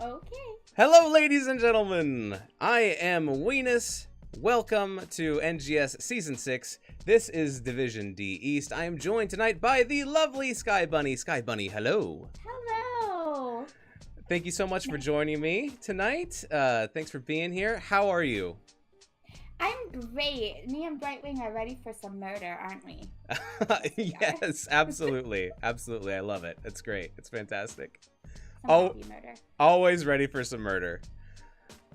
Okay. Hello, ladies and gentlemen. I am Weenus. Welcome to NGS Season 6. This is Division D East. I am joined tonight by the lovely Sky Bunny. Sky Bunny, hello. Hello. Thank you so much for joining me tonight. Thanks for being here. How are you? I'm great. Me and Brightwing are ready for some murder, aren't we? Yes, absolutely. Absolutely. I love it. It's great. It's fantastic. Happy murder. Always ready for some murder.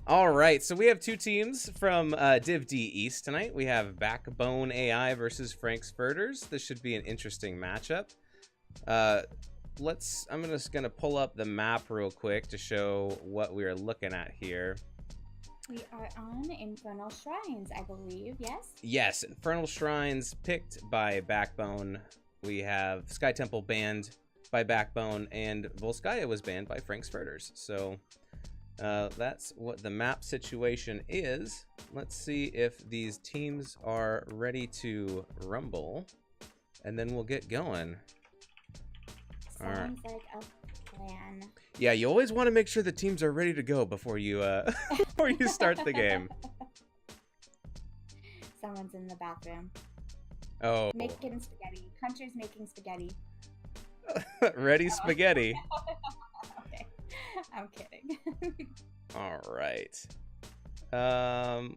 All right, so we have two teams from Div D East tonight. We have Backbone AI versus Frank's Furters. This should be an interesting matchup. I'm just gonna pull up the map real quick to show what we are looking at here. We are on Infernal Shrines, I believe, yes? Yes, Infernal Shrines picked by Backbone. We have Sky Temple banned by Backbone, and Volskaya was banned by Frank's Furters. So that's what the map situation is. Let's see if these teams are ready to rumble, and then we'll get going. Sounds like a plan. Yeah, you always want to make sure the teams are ready to go before you before you start the game. Someone's in the bathroom. Oh. Making spaghetti. Hunter's making spaghetti. Ready spaghetti. Okay. I'm kidding. All right. All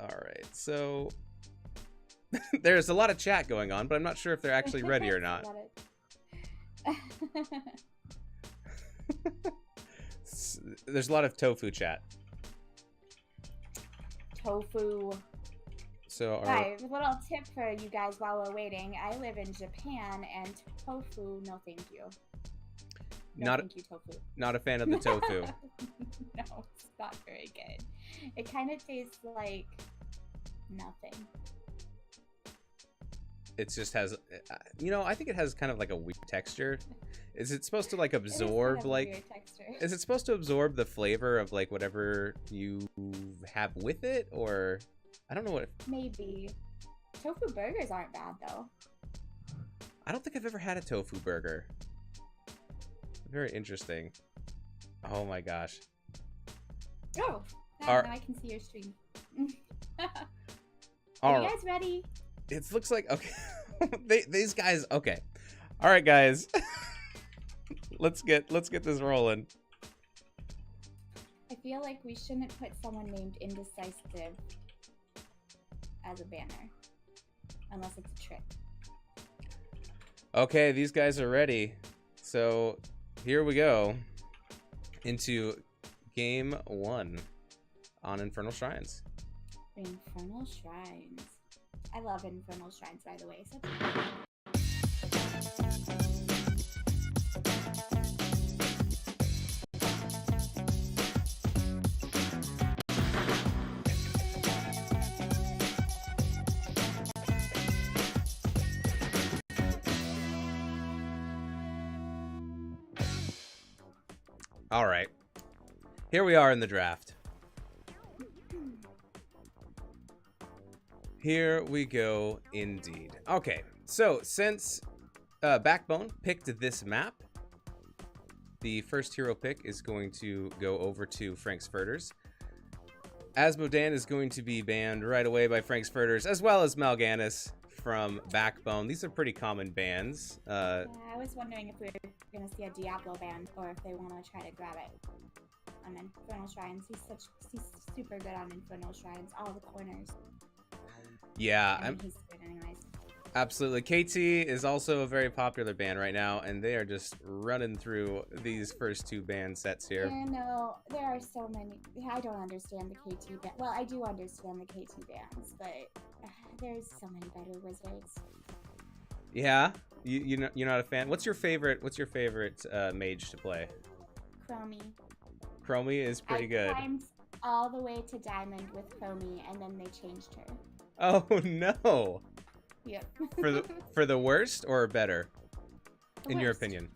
right. So there's a lot of chat going on, but I'm not sure if they're actually ready or not. There's a lot of tofu chat. Tofu. So Hi, a little tip for you guys while we're waiting. I live in Japan, and tofu, no thank you. Thank you, tofu. Not a fan of the tofu. No, it's not very good. It kind of tastes like nothing. It just has, I think it has kind of like a weird texture. Is it supposed to like absorb is it supposed to absorb the flavor of like whatever you have with it, or I don't know what. Maybe. Tofu burgers aren't bad though. I don't think I've ever had a tofu burger. Very interesting. Oh my gosh. Oh, now I can see your stream. Are you guys ready? It looks like okay. These guys. Okay. All right, guys. let's get this rolling. I feel like we shouldn't put someone named Indecisive as a banner, unless it's a trick. Okay, these guys are ready. So here we go into game 1 on Infernal Shrines. Infernal Shrines. I love Infernal Shrines, by the way. So all right. Here we are in the draft. Here we go indeed. Okay, so since Backbone picked this map, the first hero pick is going to go over to Frank's Furters. Asmodan is going to be banned right away by Frank's Furters, as well as Mal'Ganis from Backbone. These are pretty common bans. Yeah, I was wondering if we were going to see a Diablo ban, or if they want to try to grab it on Infernal Shrines. He's super good on Infernal Shrines, all the corners. Yeah, He's good anyways. Absolutely. KT is also a very popular band right now, and they are just running through these first two band sets here. Yeah, no, there are so many. I don't understand the KT band. Well, I do understand the KT bands, but there's so many better wizards. Yeah, you're not a fan. What's your favorite mage to play? Chromie. Chromie is pretty good. I climbed all the way to Diamond with Chromie, and then they changed her. Oh no! Yep. for the worst or better, in your opinion?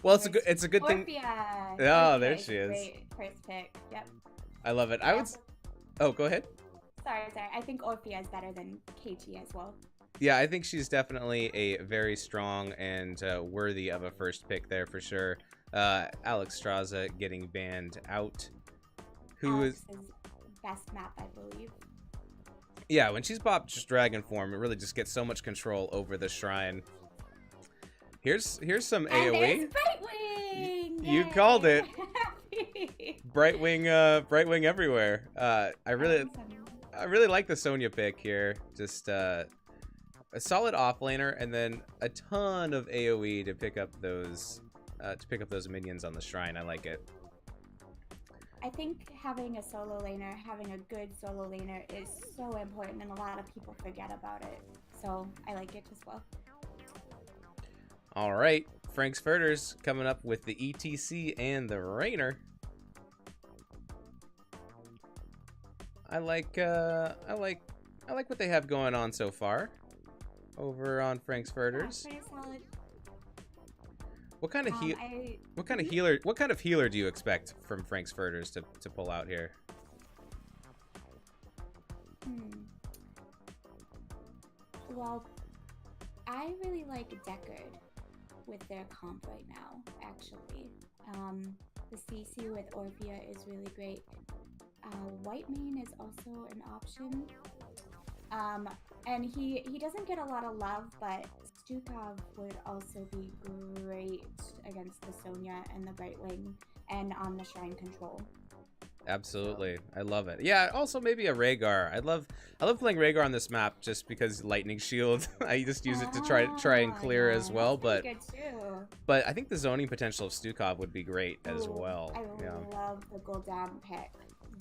Well, it's a good thing. Orphea. Oh, there she is. Great first pick. Yep. I love it. I would. Oh, go ahead. Sorry. I think Orphea is better than KT as well. Yeah, I think she's definitely a very strong and worthy of a first pick there for sure. Alex Straza getting banned out. Alex's best map, I believe. Yeah, when she's popped just dragon form, it really just gets so much control over the shrine. Here's some And AoE. there's Brightwing! You called it. Brightwing everywhere. I really like the Sonya pick here. Just a solid offlaner and then a ton of AoE to pick up those minions on the shrine. I like it. I think having a solo laner, having a good solo laner is so important, and a lot of people forget about it. So I like it as well. All right, Frank's Furters coming up with the ETC and the Rainer. I like what they have going on so far over on Frank's Furters. Pretty solid. What kind of healer do you expect from Frank's Furters to pull out here? Well, I really like Deckard with their comp right now, actually. The CC with Orphea is really great. White Mane is also an option. And he doesn't get a lot of love, but Stukov would also be great against the Sonya and the Brightwing and on the Shrine Control. Absolutely, I love it. Yeah, also maybe a Rhaegar. I love playing Rhaegar on this map just because Lightning Shield. I just use it to try and clear as well. But I think the zoning potential of Stukov would be great as well. I love the Gul'dan pick.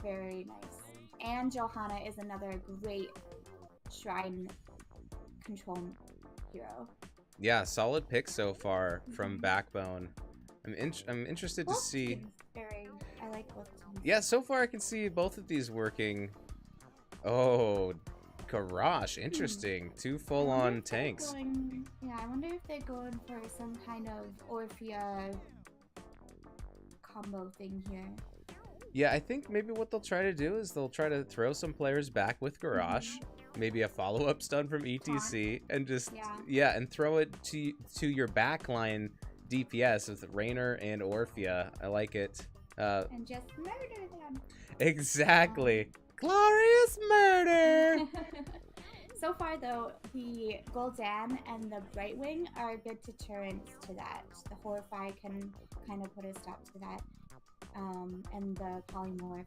Very nice. And Johanna is another great Shrine Control hero. Yeah, solid pick so far from Backbone. I'm interested to see. I like both teams. Yeah, so far I can see both of these working. Oh, Garrosh, interesting. Two full-on tanks. I wonder if they're going for some kind of Orphea combo thing here. Yeah, I think maybe what they'll try to do is they'll try to throw some players back with Garrosh. Maybe a follow-up stun from ETC and just and throw it to your backline DPS with Rainer and Orphea. I like it. And just murder them. Exactly. Glorious murder. So far, though, the Gul'dan and the Brightwing are good deterrents to that. The Horrify can kind of put a stop to that. And the Polymorph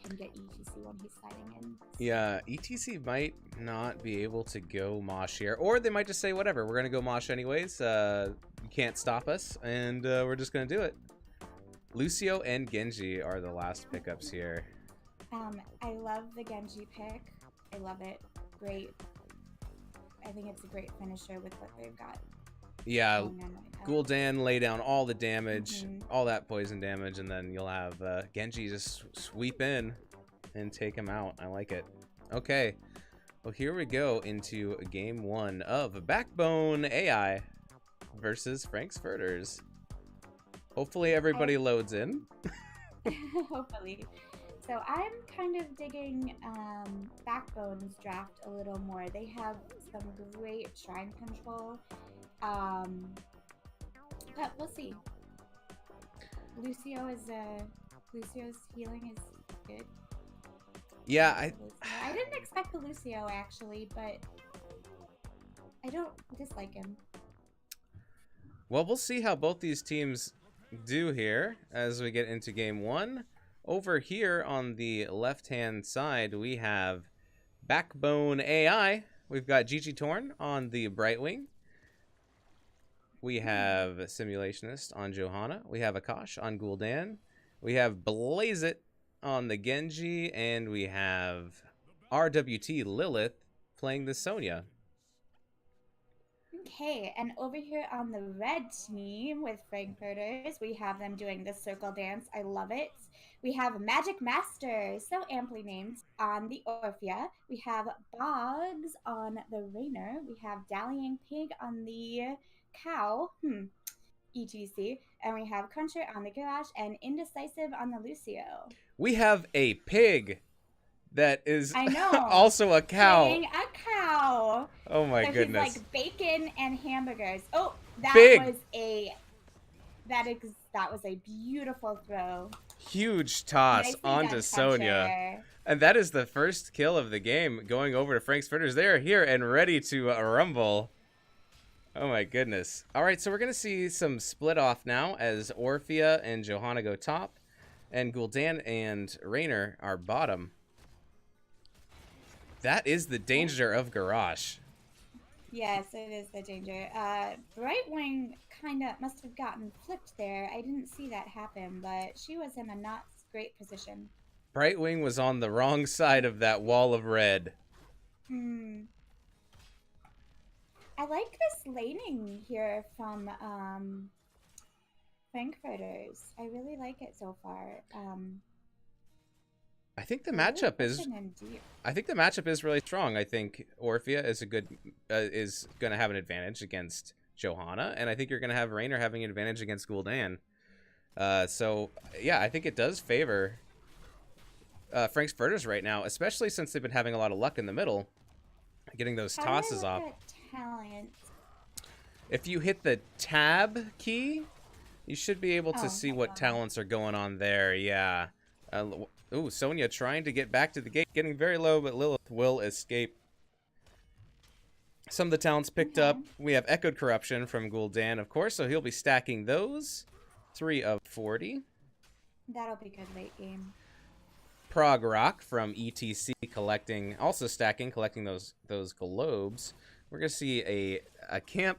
can get ETC when he's sliding in. Yeah, ETC might not be able to go Mosh here. Or they might just say, whatever, we're going to go Mosh anyways. You can't stop us, and we're just going to do it. Lucio and Genji are the last pickups here. I love the Genji pick. I love it. Great. I think it's a great finisher with what they've got. Yeah, Gul'dan lay down all the damage, all that poison damage, and then you'll have Genji just sweep in and take him out. I like it. Okay, well here we go into game one of Backbone AI versus Frank's Furters. Hopefully everybody loads in. Hopefully. So I'm kind of digging Backbone's draft a little more. They have some great shrine control. But we'll see. Lucio's healing is good. Yeah, I didn't expect the Lucio actually, but I don't dislike him. Well, we'll see how both these teams do here as we get into game one. Over here on the left-hand side, we have Backbone AI. We've got Gigi Torn on the Brightwing. We have Simulationist on Johanna. We have Akash on Gul'dan. We have Blaze It on the Genji. And we have RWT Lilith playing the Sonya. Okay, and over here on the red team with Frankfurters, we have them doing the circle dance. I love it. We have Magic Master, so amply named, on the Orphea. We have Boggs on the Rainer. We have Dallying Pig on the Cow, ETC. And we have Cruncher on the Garage and Indecisive on the Lucio. We have a pig that is I know. also a cow. Playing a cow. Oh my goodness. He's like bacon and hamburgers. Oh, that Big. was a That was a beautiful throw. Huge toss Nicely onto done, Sonya. Cruncher. And that is the first kill of the game going over to Frank's Furters. They are here and ready to rumble. Oh my goodness. All right, so we're going to see some split off now as Orphea and Johanna go top, and Gul'dan and Raynor are bottom. That is the danger of Garrosh. Yes, it is the danger. Brightwing kind of must have gotten flipped there. I didn't see that happen, but she was in a not great position. Brightwing was on the wrong side of that wall of red. I like this laning here from Frankfurters. I really like it so far. I think the Really matchup is. I think the matchup is really strong. I think Orphea is is going to have an advantage against Johanna, and I think you're going to have Raynor having an advantage against Gul'dan. So yeah, I think it does favor Frank's Furters right now, especially since they've been having a lot of luck in the middle, getting those tosses off. Talent? If you hit the tab key, you should be able to see what talents are going on there. Yeah. Ooh, Sonya trying to get back to the gate, getting very low, but Lilith will escape. Some of the talents picked up. We have Echoed Corruption from Gul'dan, of course, so he'll be stacking those. 3 of 40. That'll be good late game. Prog Rock from ETC also stacking, collecting those globes. We're gonna see a camp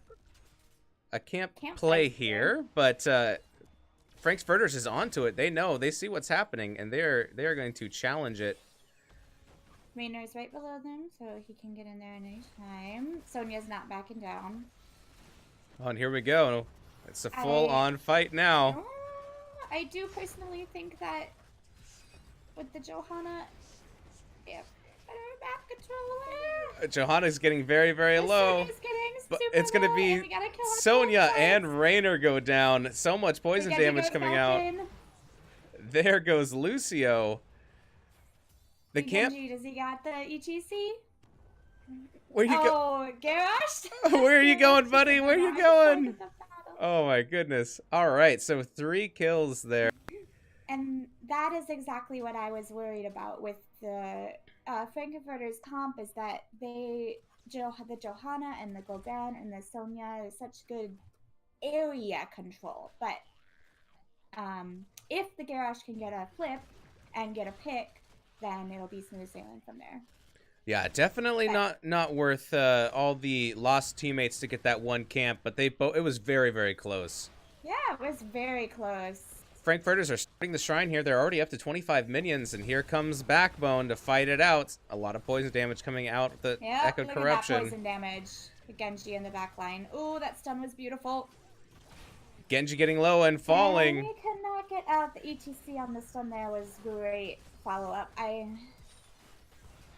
play here, but Frank's Furters is onto it. They see what's happening, and they're going to challenge it. Raynor's right below them, so he can get in there any time. Sonya's not backing down. Oh, and here we go. It's a full-on fight now. I do personally think that with the Johanna, better back controller. Johanna's getting very, very low. But it's going to be Sonya and Raynor go down. So much poison damage coming out. There goes Lucio. The camp. Genji, does he got the ETC? Where you go? Oh, Garrosh. Where are you going, buddy? Where are you going? Oh my goodness. All right, so 3 kills there. And that is exactly what I was worried about with the Frankfurters comp, is that the Johanna and the Gul'dan and the Sonya is such good area control. But if the Garrosh can get a flip and get a pick, then it'll be smooth sailing from there. Yeah, definitely not worth all the lost teammates to get that one camp, but it was very, very close. Yeah, it was very close. Frankfurters are starting the shrine here. They're already up to 25 minions, and here comes Backbone to fight it out. A lot of poison damage coming out with the Echoed Corruption. At that poison damage. The Genji in the back line. Ooh, that stun was beautiful. Genji getting low and falling. And we could not get out. The ETC on the stun there was great follow-up.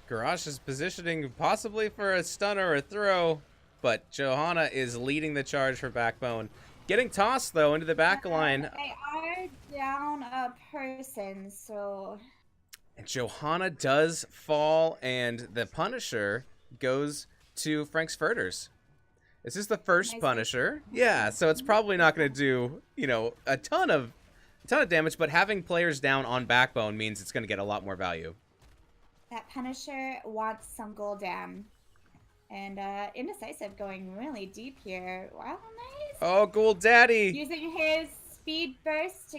Garrosh is positioning possibly for a stun or a throw, but Johanna is leading the charge for Backbone. Getting tossed, though, into the back line. They are down a person, so... And Johanna does fall, and the Punisher goes to Frank's Furters. This is the first Punisher. Yeah, so it's probably not going to do, a ton of damage, but having players down on Backbone means it's going to get a lot more value. That Punisher wants some Gul'dan. And Indecisive going really deep here. Wow, nice. Oh, Gul'Daddy! Using his speed burst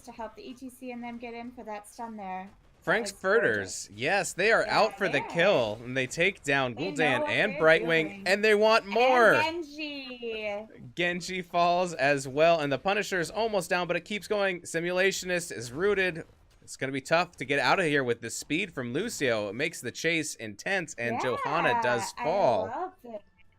to help the ETC and them get in for that stun there. Frank's Furters, yes, they are out for the kill, and they take down Gul'dan and Brightwing, and they want more. And Genji. Genji falls as well, and the Punisher is almost down, but it keeps going. Simulationist is rooted. It's going to be tough to get out of here with the speed from Lucio. It makes the chase intense, and Johanna does fall.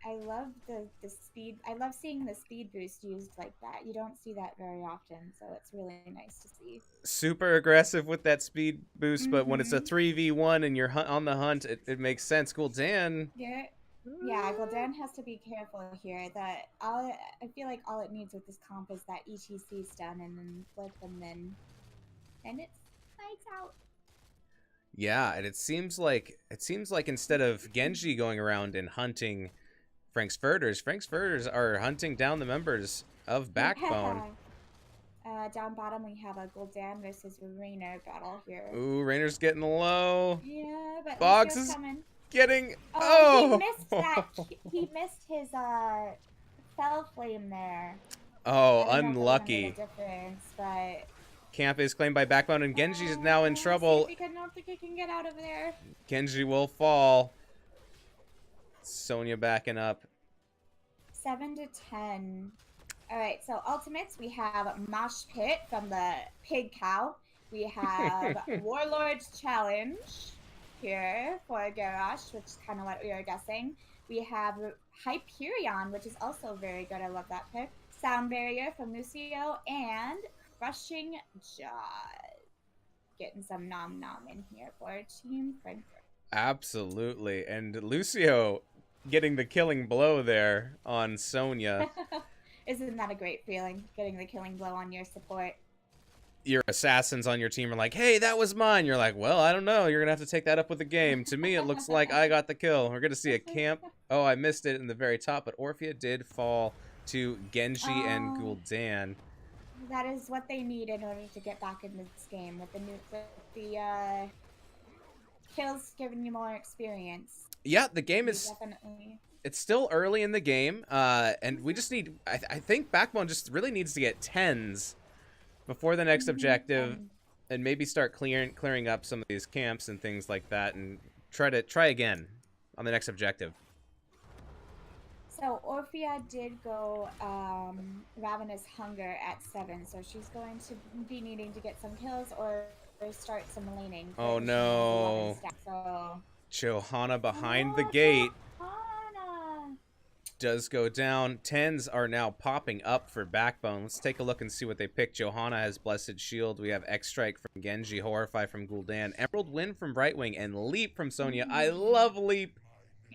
I love the speed. I love seeing the speed boost used like that. You don't see that very often, so it's really nice to see. Super aggressive with that speed boost, but when it's a 3v1 and you're on the hunt, it makes sense. Gul'dan. Yeah, Gul'dan has to be careful here. I feel like all it needs with this comp is that ETC stun and then flip and it's lights out. Yeah, and it seems like instead of Genji going around and hunting Frank's Furters. Frank's Furters are hunting down the members of Backbone. Down bottom, we have a Gul'dan versus Rainer battle here. Ooh, Rainer's getting low. Yeah, but Boggs Lucio's is coming. getting... Oh, he missed that. He missed his Fell Flame there. Oh, I don't know if it was unlucky. gonna make a difference, but... Camp is claimed by Backbone, and Genji's now in trouble. I don't think he can get out of there. Genji will fall. Sonya backing up. 7-10. Alright, so ultimates, we have Mosh Pit from the Pig Cow. We have Warlord's Challenge here for Garrosh, which is kind of what we were guessing. We have Hyperion, which is also very good. I love that pick. Sound Barrier from Lucio, and Crushing Jaw. Getting some nom-nom in here for Team Frankfurt. Absolutely. And Lucio getting the killing blow there on Sonya. Isn't that a great feeling, getting the killing blow on your support? Your assassins on your team are like, hey, that was mine. You're like, well, I don't know. You're going to have to take that up with the game. To me, it looks like I got the kill. We're going to see a camp. Oh, I missed it in the very top, but Orphea did fall to Genji and Gul'dan. That is what they need in order to get back in this game, with the kills giving you more experience. Yeah, the game is... Definitely. It's still early in the game, and we just need... I think Backbone just really needs to get 10s before the next objective, and maybe start clearing up some of these camps and things like that, and try again on the next objective. So Orphea did go Ravenous Hunger at 7, so she's going to be needing to get some kills or start some laning. Oh no! So... Johanna behind the gate. Johanna Does go down. 10s are now popping up for Backbone. Let's take a look and see what they picked. Johanna has Blessed Shield. We have X-Strike from Genji, Horrify from Gul'dan, Emerald Wind from Brightwing, and Leap from Sonya. I love Leap.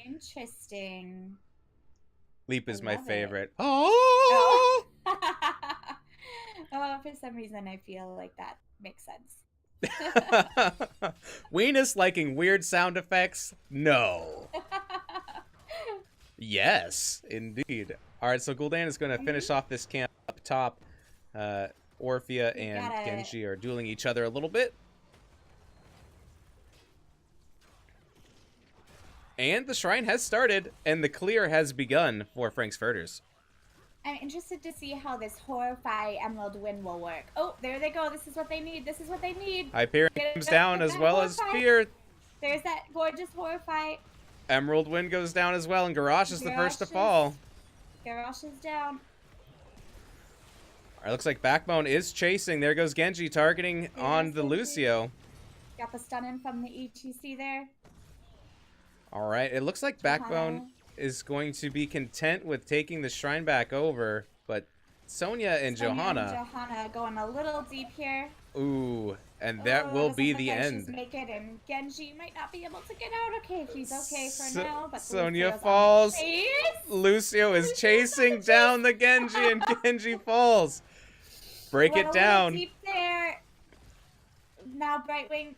Interesting. Leap is my favorite. Oh! Oh, for some reason I feel like that makes sense. Weenus liking weird sound effects? No. Yes, indeed. All right, so Gul'dan is going to finish off this camp up top. Orphea and Genji are dueling each other a little bit. And the shrine has started, and the clear has begun for Frank's Furters. I'm interested to see how this Horrify Emerald Wind will work. Oh, there they go. This is what they need. This is what they need. Hyperion comes down as well as Fear. There's that gorgeous Horrify. Emerald Wind goes down as well, and Garrosh is the first to fall. Garrosh is down. All right, looks like Backbone is chasing. There goes Genji targeting on the Lucio. Got the stun in from the ETC there. All right, it looks like Backbone is going to be content with taking the shrine back over, but Sonya and Johanna going a little deep here. Ooh, and that will be the end. Make it, and Genji might not be able to get out. Okay, he's okay for now, but Sonya falls. Lucio is chasing down the Genji, and Genji falls. Break it down. Deep there. Now Brightwing.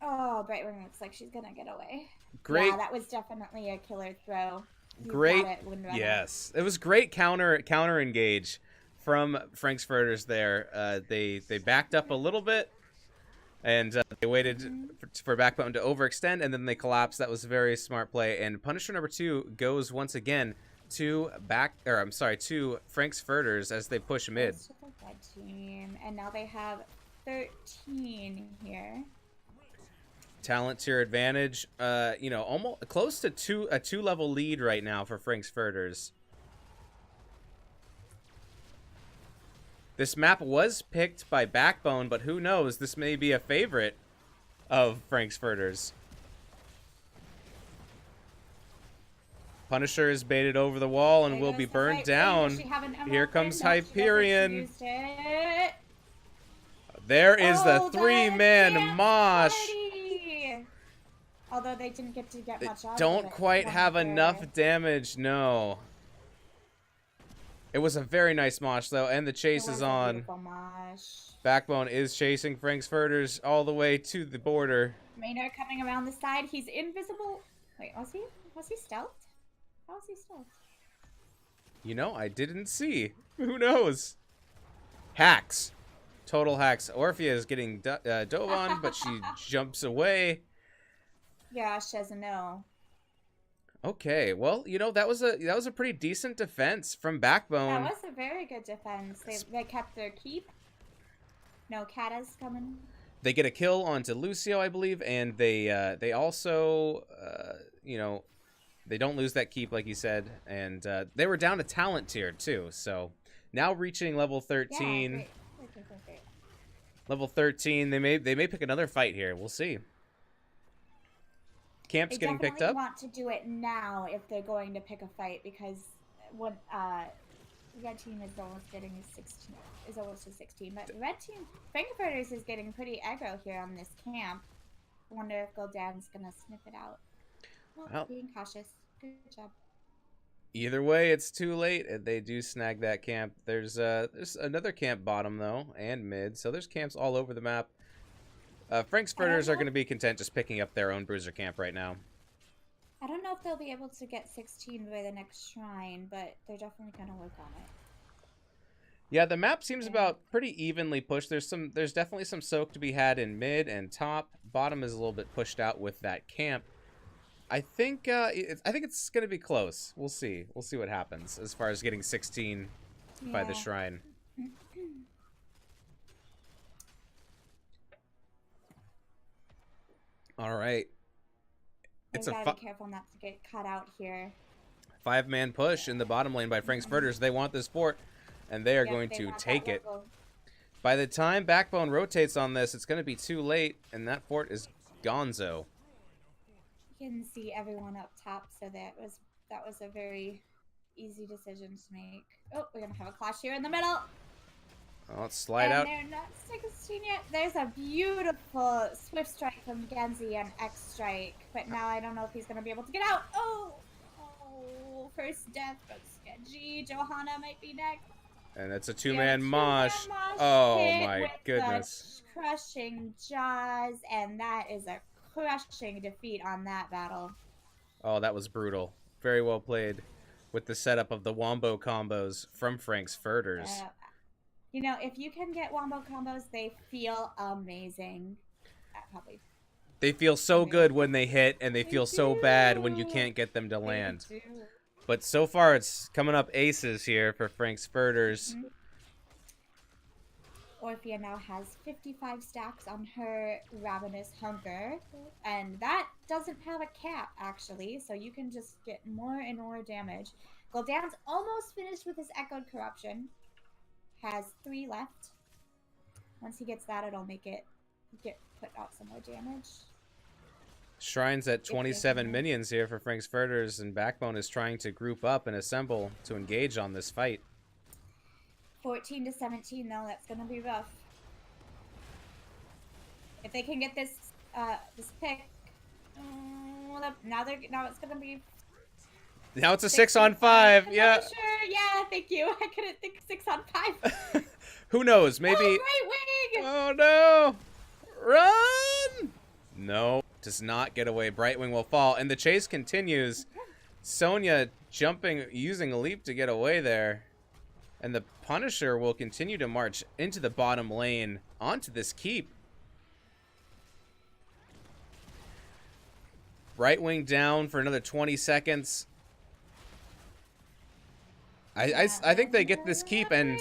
Oh, Brightwing looks like she's gonna get away. Great. Yeah, that was definitely a killer throw. Great. Yes, it was great counter engage from Frank's Furters there. They backed up a little bit, and they waited for Backbone to overextend, and then they collapsed. That was a very smart play. And Punisher number 2 goes once again to Frank's Furters as they push mid. Red team, and now they have 13 here. Talent tier advantage, you know, almost close to a 2-level lead right now for Frank's Furters. This map was picked by Backbone, but who knows? This may be a favorite of Frank's Furters. Punisher is baited over the wall and will be burned down. Here comes Hyperion. There is the 3-man mosh. Although they didn't get much out of it. Don't quite have enough damage, no. It was a very nice mosh, though, and the chase is on. Backbone is chasing Frank's Furters all the way to the border. Maynard coming around the side. He's invisible. Wait, was he stealthed? How is he still? You know, I didn't see. Who knows? Hacks. Total hacks. Orphea is getting dove on, but she jumps away. Yeah, she doesn't know. Okay, well, you know, that was a pretty decent defense from Backbone. That was a very good defense. They kept their keep. No Kata's coming. They get a kill onto Lucio, I believe, and they also you know, they don't lose that keep like you said, and they were down a talent tier too. So now reaching level 13. Yeah, great. Level 13, they may pick another fight here. We'll see. Camp's getting picked up. They want to do it now if they're going to pick a fight, because what the red team is almost getting 16 is almost to 16, but the red team Frankfurters is getting pretty aggro here on this camp. I wonder if Gul'dan's gonna sniff it out. Well, being cautious. Good job. Either way, it's too late, and they do snag that camp. There's another camp bottom though, and mid, so there's camps all over the map. Frank's Furters are going to be content just picking up their own bruiser camp right now. I don't know if they'll be able to get 16 by the next shrine, but they're definitely going to work on it. Yeah, the map seems about pretty evenly pushed. There's definitely some soak to be had in mid and top. Bottom is a little bit pushed out with that camp. I think it's going to be close. We'll see. We'll see what happens as far as getting 16 by the shrine. All right. It's gotta be careful not to get caught out here. 5-man push in the bottom lane by Frank's Furters. They want this fort, and they are going to take it. By the time Backbone rotates on this, it's going to be too late, and that fort is gonzo. You can see everyone up top, so that was a very easy decision to make. Oh, we're going to have a clash here in the middle. Oh, let's slide out. They're not 16 yet. There's a beautiful Swift Strike from Genji and X Strike, but now I don't know if he's going to be able to get out. Oh, first death goes Genji. Johanna might be next. And it's a two-man mosh. Oh my goodness. Crushing Jaws, and that is a crushing defeat on that battle. Oh, that was brutal. Very well played with the setup of the wombo combos from Frank's Furters. You know, if you can get wombo combos, they feel amazing. They feel so good when they hit, and they feel so bad when you can't get them to land. But so far, it's coming up aces here for Frank's Furters. Orphea now has 55 stacks on her Ravenous Hunger, and that doesn't have a cap, actually, so you can just get more and more damage. Gul'dan's almost finished with his Echoed Corruption. Has 3 left. Once he gets that, it'll make it put out some more damage. Shrine's at 27 minions here for Frank's Furters, and Backbone is trying to group up and assemble to engage on this fight. 14 to 17, though, that's gonna be rough. If they can get this this pick, now it's gonna be. Now it's a 6-on-5. Yeah. Sure. Yeah. Thank you. I couldn't think 6-on-5. Who knows? Maybe. Oh, right wing. Oh no! Run! No, does not get away. Brightwing will fall, and the chase continues. Sonya jumping, using a leap to get away there, and the Punisher will continue to march into the bottom lane onto this keep. Brightwing down for another 20 seconds. I think they get this keep, and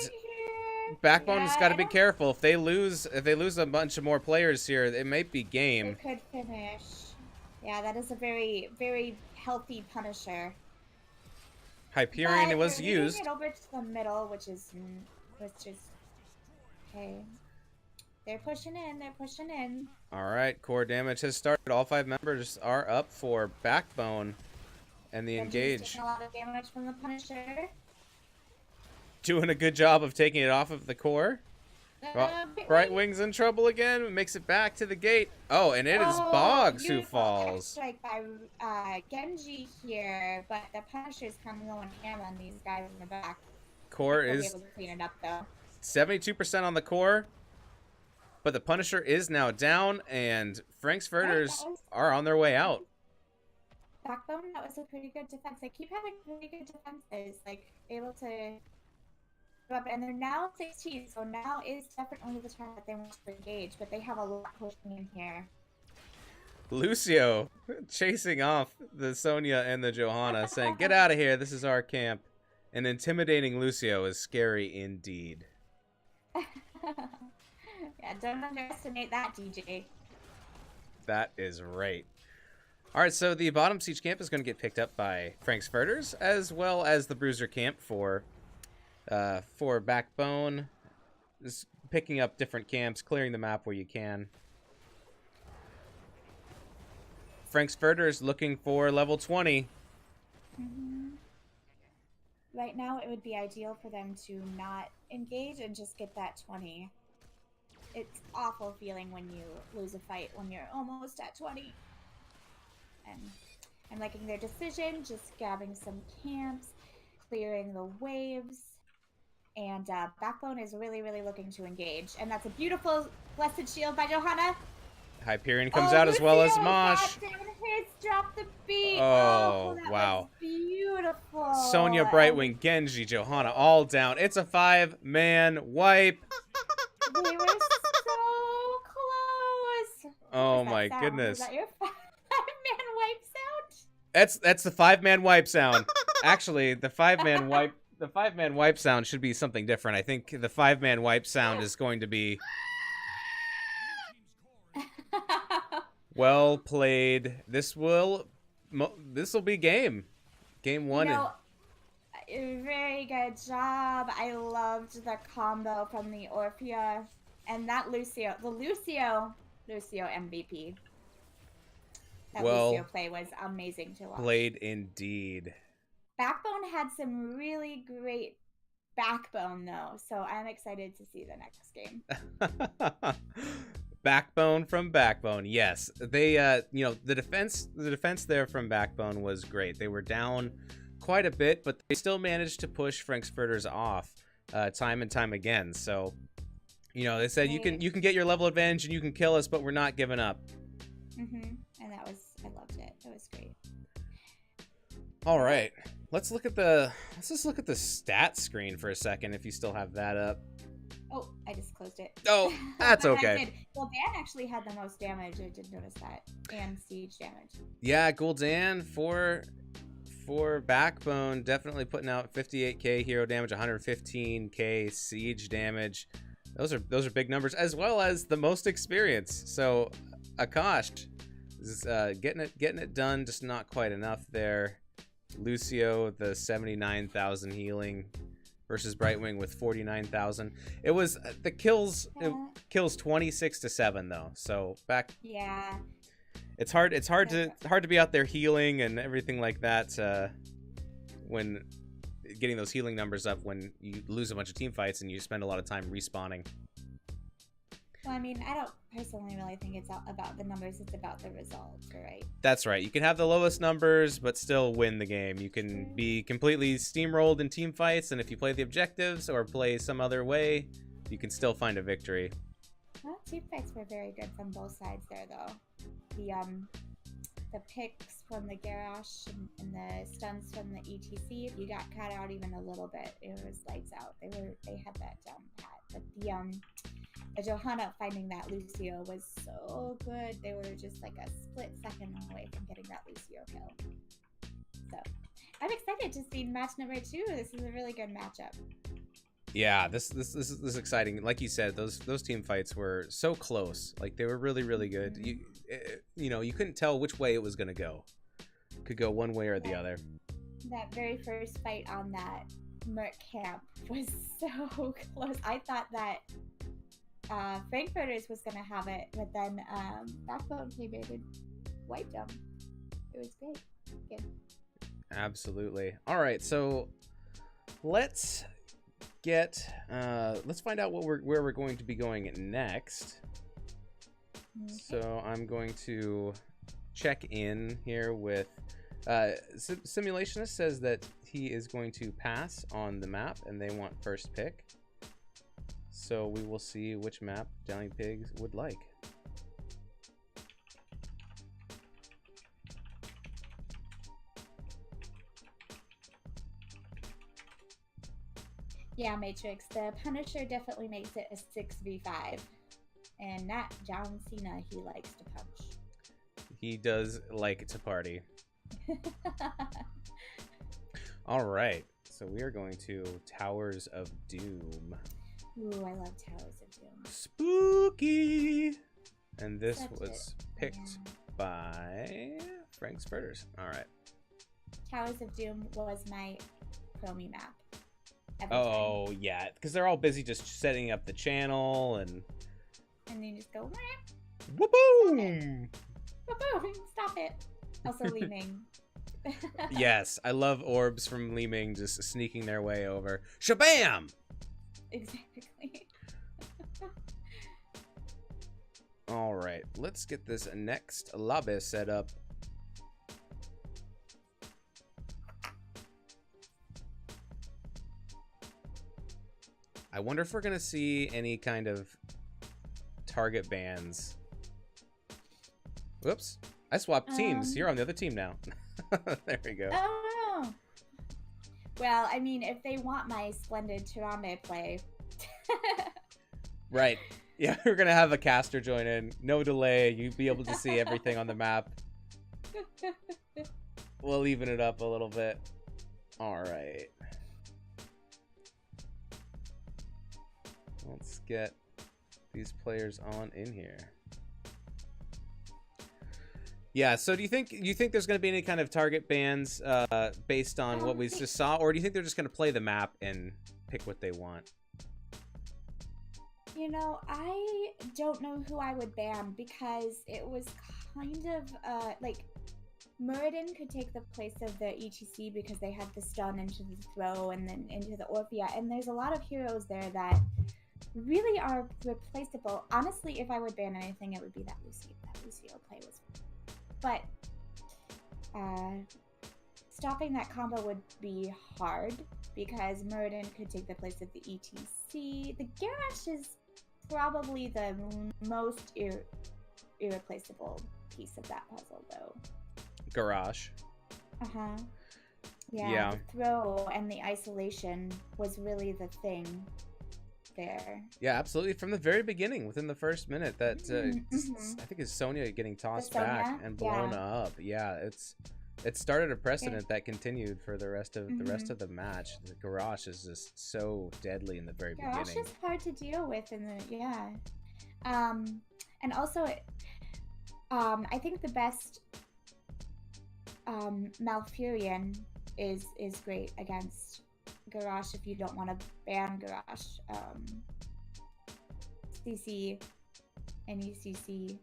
Backbone's got to be careful. If they lose a bunch of more players here, it might be game. It could finish. Yeah, that is a very, very healthy Punisher. Hyperion was used. It over to the middle, which is okay. They're pushing in. All right, core damage has started. All 5 members are up for Backbone, and the engage. A lot of damage from the Punisher. Doing a good job of taking it off of the core. Well, Brightwing's in trouble again. Makes it back to the gate. Oh, and it is Boggs who falls. Strike by Genji here, but the Punisher's kind of going ham on these guys in the back. Core is be able to clean it up, though. 72% on the core, but the Punisher is now down, and Frank's Furters are on their way out. Backbone, that was a pretty good defense. They keep having pretty good defenses, like able to go up, and they're now 16, so now is definitely the time that they want to engage, but they have a lot pushing in here. Lucio chasing off the Sonya and the Johanna, saying, "Get out of here, this is our camp." And intimidating Lucio is scary indeed. Yeah, don't underestimate that, DJ. That is right. All right, so the bottom siege camp is going to get picked up by Frank's Furters, as well as the Bruiser camp for Backbone. Just picking up different camps, clearing the map where you can. Frank's Furters looking for level 20. Right now, it would be ideal for them to not engage and just get that 20. It's awful feeling when you lose a fight when you're almost at 20. And I'm liking their decision, just grabbing some camps, clearing the waves, and Backbone is really, really looking to engage. And that's a beautiful Blessed Shield by Johanna. Hyperion comes out as well as Mosh. Drop the beat. Oh, that wow. was beautiful. Sonya, Brightwing, Genji, Johanna, all down. It's a 5-man wipe. They were so close. Oh my goodness. Is that your 5-man wipe sound? That's the 5-man wipe sound. Actually, the 5-man wipe sound should be something different. I think the 5-man wipe sound is going to be well played. This will be game 1. Very good job. I loved the combo from the Orphea and that Lucio MVP. That Lucio play was amazing to watch. Played indeed. Backbone had some really great backbone though, so I'm excited to see the next game. Backbone from Backbone, yes. They, the defense there from Backbone was great. They were down quite a bit, but they still managed to push Frankfurters off time and time again. So, they said you can get your level advantage and you can kill us, but we're not giving up. And I loved it. It was great. All right, let's just look at the stat screen for a second if you still have that up. Oh, I just closed it. Oh, that's okay. Well, Dan actually had the most damage. I did notice that. And siege damage. Yeah, Gul'dan for Backbone, definitely putting out 58k hero damage, 115k siege damage. Those are big numbers, as well as the most experience. So Akash is getting it done, just not quite enough there. Lucio, the 79,000 healing versus Brightwing with 49,000. It was the kills. It kills 26-7 though. So back. Yeah. It's hard to be out there healing and everything like that when getting those healing numbers up when you lose a bunch of team fights and you spend a lot of time respawning. Well, I mean, I don't personally really think it's about the numbers. It's about the results, right? That's right. You can have the lowest numbers, but still win the game. You can be completely steamrolled in team fights, and if you play the objectives or play some other way, you can still find a victory. Well, team fights were very good from both sides there, though. The picks from the Garrosh and the stuns from the ETC, if you got cut out even a little bit, it was lights out. They had that down pat. But the Johanna finding that Lucio was so good. They were just like a split second away from getting that Lucio kill. So I'm excited to see match number 2. This is a really good matchup. Yeah, this is exciting. Like you said, those team fights were so close. Like they were really, really good. You couldn't tell which way it was gonna go. It could go one way or the other. That very first fight on that Merc camp was so close. I thought that Frankfurters was gonna have it, but then Backbone came in and wiped them. It was great. Good. Absolutely. All right, so let's find out where we're going to be going next. Okay. So I'm going to check in here with Simulationist says that he is going to pass on the map and they want first pick. So we will see which map Dowling Pigs would like. Yeah, Matrix. The Punisher definitely makes it a 6v5. And not John Cena, he likes to punch. He does like to party. All right. So we are going to Towers of Doom. Ooh, I love Towers of Doom. Spooky. And this Such was picked by Frank's Furters. All right. Towers of Doom was my Chromie map. Oh, yeah. Because they're all busy just setting up the channel and then you just go, whoop-boom! Whoop-boom! Stop it. Also Li Ming. Yes, I love orbs from Li Ming just sneaking their way over. Shabam! Exactly. All right, let's get this next lobby set up. I wonder if we're going to see any kind of target bans. Whoops. I swapped teams. You're on the other team now. There we go. Oh. Well, I mean, if they want my splendid Tirame play. Right. Yeah, we're going to have a caster join in. No delay. You'll be able to see everything on the map. We'll even it up a little bit. All right. Let's get these players on in here. Yeah, so do you think there's going to be any kind of target bans based on what we just saw, or do you think they're just going to play the map and pick what they want? You know, I don't know who I would ban because it was kind of like Muradin could take the place of the ETC because they had the stun into the throw and then into the Orphea, and there's a lot of heroes there that really are replaceable. Honestly, if I would ban anything, it would be that Lucio. That Lucio play was, but stopping that combo would be hard because Muradin could take the place of the ETC. The Garrosh is probably the most irreplaceable piece of that puzzle, though. Garrosh. Uh-huh. Yeah. The throw and the isolation was really the thing there. Yeah, absolutely. From the very beginning, within the first minute, that I think is Sonya getting tossed back and blown up. Yeah, it started a precedent that continued for the rest of the match. The Garrosh is just so deadly in the very beginning. Garrosh is hard to deal with in the and also I think the best Malfurion is great against Garrosh if you don't want to ban Garrosh. CC and UCC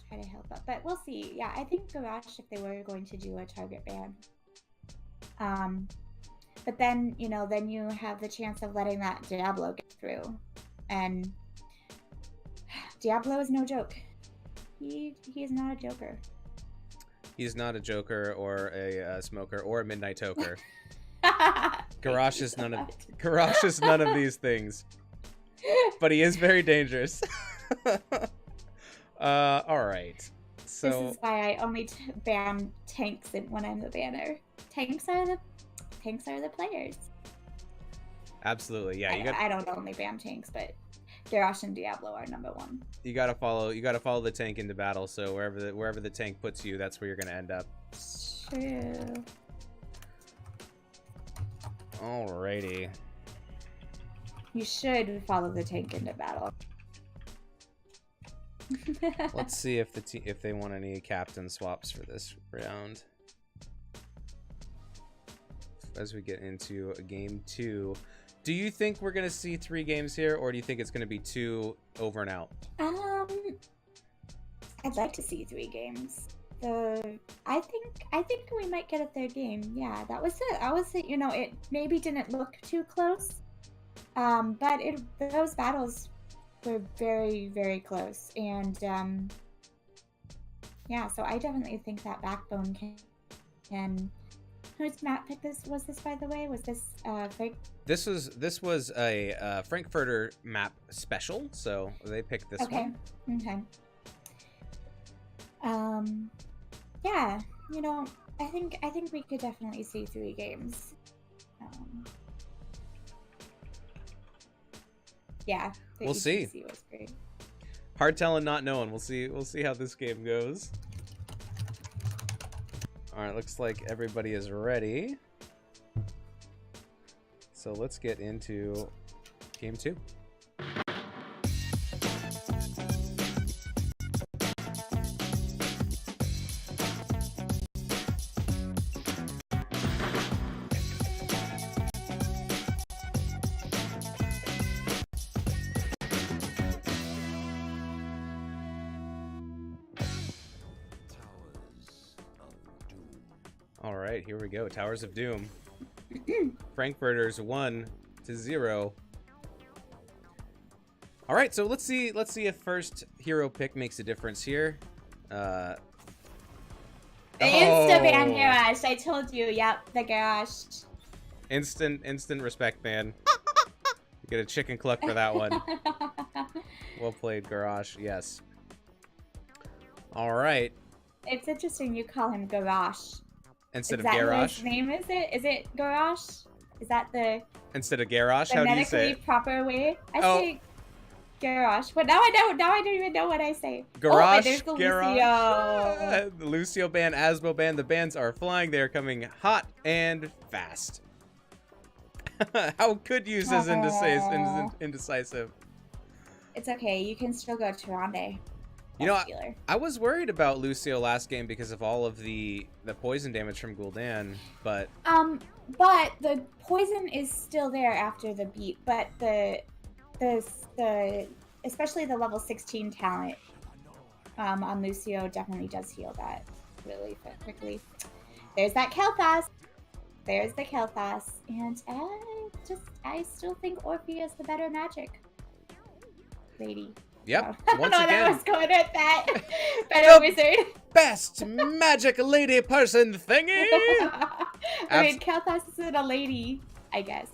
try to help out, but we'll see. Yeah, I think Garrosh if they were going to do a target ban. But then, you know, then you have the chance of letting that Diablo get through. And Diablo is no joke. He is not a joker. He's not a joker or a smoker or a midnight toker. Garrosh is none of these things. But he is very dangerous. All right. So this is why I only ban tanks when I'm the banner. Tanks are the players. Absolutely, yeah. I don't only ban tanks, but Garrosh and Diablo are number one. You gotta follow the tank into battle. So wherever the tank puts you, that's where you're gonna end up. True. Alrighty. You should follow the tank into battle. Let's see if they want any captain swaps for this round. As we get into game 2, do you think we're gonna see 3 games here, or do you think it's gonna be 2 over and out? I'd like to see 3 games. I think we might get a 3rd game. Yeah, that was it. You know, it maybe didn't look too close, but those battles were very, very close, and yeah. So I definitely think that Backbone can. Whose map pick this? Was this, by the way? Was this Frank? This was a Frankfurter map special, so they picked this one. Okay. Yeah, you know, I think we could definitely see 3 games. Yeah, the We'll see. ETC was great. Hard telling, not knowing. We'll see. We'll see how this game goes. All right, looks like everybody is ready. So let's get into game 2. All right, here we go. Towers of Doom. Frankfurters 1-0. All right, so let's see if first hero pick makes a difference here. The Insta-ban garage. I told you. Yep, the garage. Instant respect, man. You get a chicken cluck for that one. Well played, Garage. Yes. All right. It's interesting you call him Garage. Instead of Garage. Garage. His name is it? Is it Garage? Is that the Instead of Garage, how do you say it? proper way? I say Garage. But now I don't even know what I say. Garage. There's the Garage. Lucio. The Lucio band, Asbo band. The bands are flying. They're coming hot and fast. How could use as indecisive? It's okay. You can still go Tyrande. You know, I was worried about Lucio last game because of all of the poison damage from Gul'dan, but the poison is still there after the beat, but the especially the level 16 talent on Lucio definitely does heal that really quickly. There's that Kel'Thas. There's the Kel'Thas, and I still think Orphea is the better magic lady. Yep. Oh. Once again, I was going at that. Better wizard. Best magic lady person thingy. I mean, Kel'Thas isn't a lady, I guess,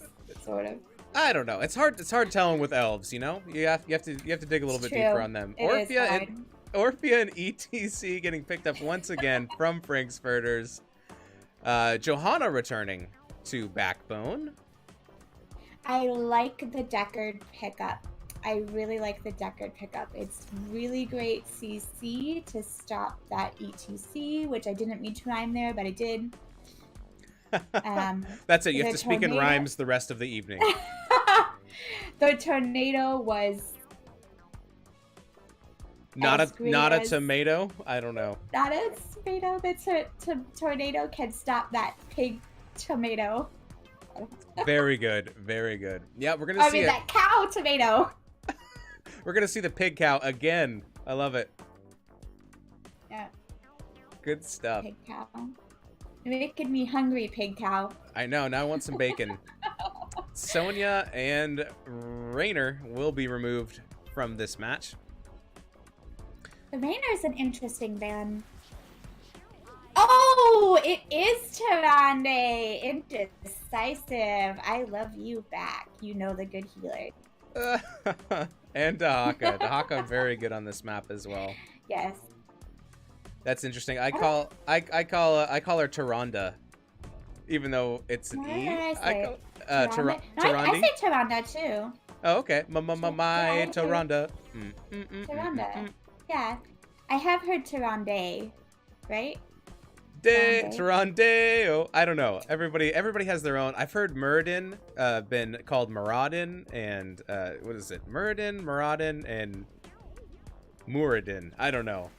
sort of. I don't know. It's hard telling with elves. You know, you have to dig a little bit deeper on them. Orphea and ETC getting picked up once again from Frankfurters. Johanna returning to Backbone. I like the Deckard pickup. I really like the Deckard pickup. It's really great CC to stop that ETC, which I didn't mean to rhyme there, but I did. That's it. You have to speak in rhymes the rest of the evening. The tornado was not a tomato. I don't know. Not a tomato. The tornado can stop that pig tomato. Very good. Very good. Yeah, we're gonna see that cow tomato. We're gonna see the pig cow again. I love it. Yeah. Good stuff. Pig cow. You're making me hungry, pig cow. I know. Now I want some bacon. Sonya and Raynor will be removed from this match. The Raynor's an interesting band. Oh, it is Tyrande. Indecisive. I love you back. You know the good healer. And Dahaka. Dahaka very good on this map as well. Yes. That's interesting. I call her Tyrande, even though it's an E. Tyrande. I say Tyrande too. Oh, okay. My Tyrande. Tyrande. Yeah. I have heard Tyrande, right? Tyrande. I don't know. Everybody has their own. I've heard Muradin been called Muradin, and what is it? Muradin, and Muradin. I don't know.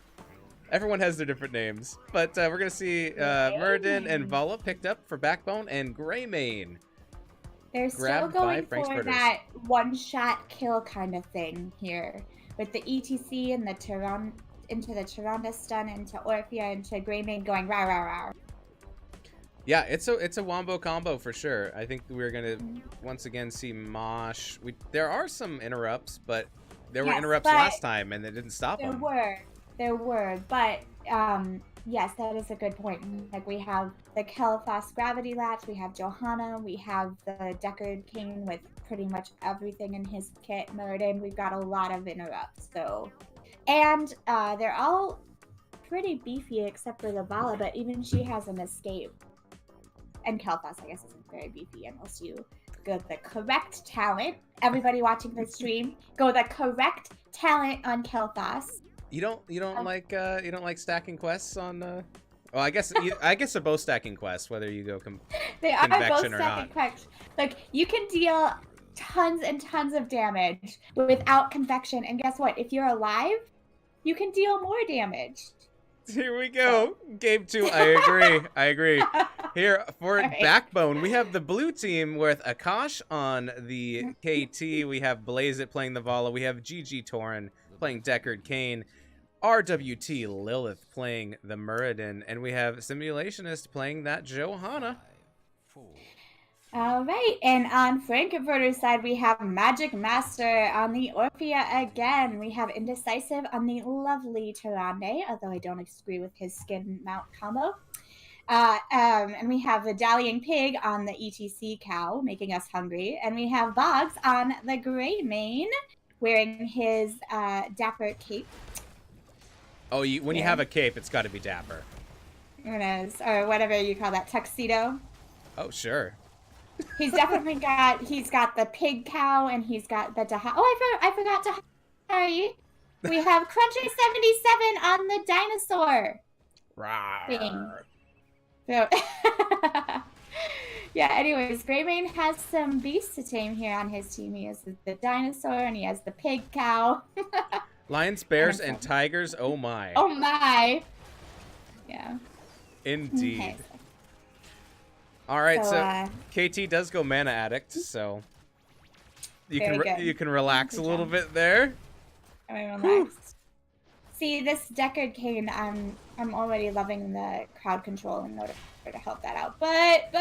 Everyone has their different names, but we're gonna see Muradin and Vala picked up for Backbone, and Greymane. They're still going for that one-shot kill kind of thing here, with the ETC and the into the Tyrande stun, into Orphea, into Greymane going rah rah rah. Yeah, it's a wombo combo for sure. I think we're gonna once again see Mosh. There are some interrupts, but there were interrupts last time, and they didn't stop them. There were, but yes, that is a good point. Like, we have the Kel'Thas gravity latch, we have Johanna, we have the Deckard King with pretty much everything in his kit. Muradin, we've got a lot of interrupts, so. And they're all pretty beefy except for the Vala, but even she has an escape. And Kel'Thas, I guess, isn't very beefy unless you go the correct talent. Everybody watching the stream, go the correct talent on Kel'Thas. You don't like stacking quests on well, I guess they're both stacking quests, whether you go They are both convection or stacking not. quests. Like, you can deal tons and tons of damage without convection, and guess what? If you're alive, you can deal more damage. Here we go. Game 2. I agree. Here for Right. Backbone, we have the blue team with Akash on the KT. We have Blaze It playing the Vala. We have GG Torin playing Deckard Cain. RWT Lilith playing the Muradin. And we have Simulationist playing that Johanna. All right, and on Frankenfurter's side, we have Magic Master on the Orphea again. We have Indecisive on the lovely Tyrande, although I don't agree with his skin mount combo. And we have the Dallying Pig on the ETC cow, making us hungry. And we have Boggs on the Grey Mane, wearing his dapper cape. Oh, when you have a cape, it's got to be dapper. It is, or whatever you call that, tuxedo. Oh, sure. He's definitely he's got the pig cow, and he's got the I forgot Dahari. We have Cruncher 77 on the dinosaur thing. So, yeah, anyways, Greymane has some beasts to tame here on his team. He has the dinosaur, and he has the pig cow. Lions, bears, and tigers, oh my. Oh my. Yeah. Indeed. Okay. All right, so KT does go mana addict, so you can relax a little bit there. I'm relaxed. See, this Deckard Cain, I'm already loving the crowd control in order to help that out. But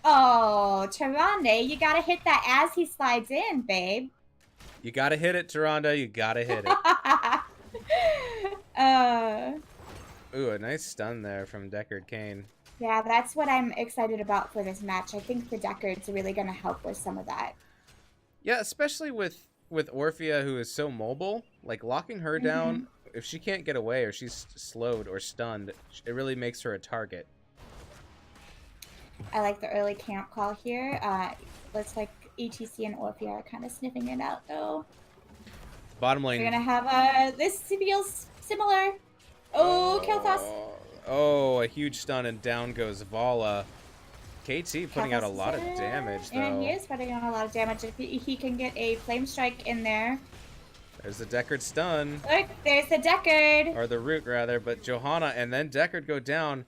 oh, Tyrande, you gotta hit that as he slides in, babe. You gotta hit it, Tyrande. You gotta hit it. Ooh, a nice stun there from Deckard Cain. Yeah, that's what I'm excited about for this match. I think the Deckard's really going to help with some of that. Yeah, especially with Orphea, who is so mobile. Like, locking her down, if she can't get away or she's slowed or stunned, it really makes her a target. I like the early camp call here. Looks like ETC and Orphea are kind of sniffing it out, though. Bottom lane. We're going to have this feels similar. Oh, Kel'Thas. Oh, a huge stun, and down goes Vala. KT putting out a lot of damage, though. And he is putting out a lot of damage. If he can get a Flame Strike in there. There's the Deckard stun. Look, there's the Deckard. Or the root, rather. But Johanna and then Deckard go down.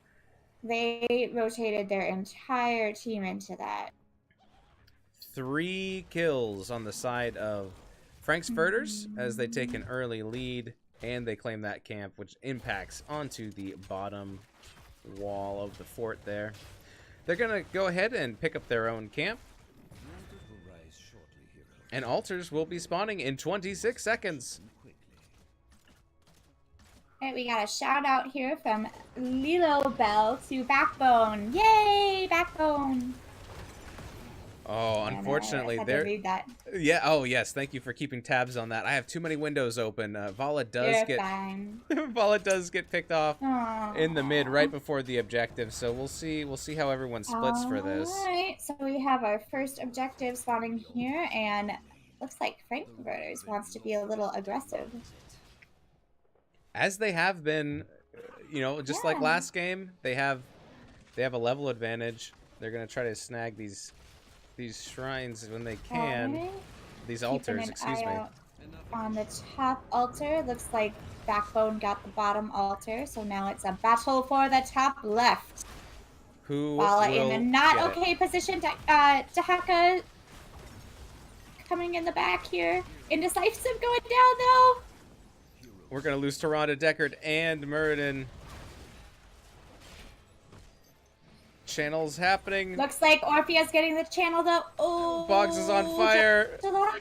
They rotated their entire team into that. 3 kills on the side of Frank's Furters as they take an early lead. And they claim that camp, which impacts onto the bottom wall of the fort there. They're going to go ahead and pick up their own camp. And altars will be spawning in 26 seconds. All right, we got a shout out here from Lilo Bell to Backbone. Yay, Backbone! Oh, unfortunately, there. Yeah. Oh, yes. Thank you for keeping tabs on that. I have too many windows open. Vala does Vala does get picked off in the mid right before the objective. So we'll see. We'll see how everyone splits for this. All right. So we have our first objective spawning here, and looks like Frankenfurters wants to be a little aggressive, as they have been. You know, just like last game, they have a level advantage. They're gonna try to snag these shrines when they can. These altars, excuse me. On the top altar, looks like Backbone got the bottom altar, so now it's a battle for the top left. Who Vala will in a not okay position. Dahaka coming in the back here. Indecisive going down though. We're gonna lose Tyrande, Deckard, and Muradin. Channels happening. Looks like Orphea's getting the channel though. Oh, Boggs is on fire. Still on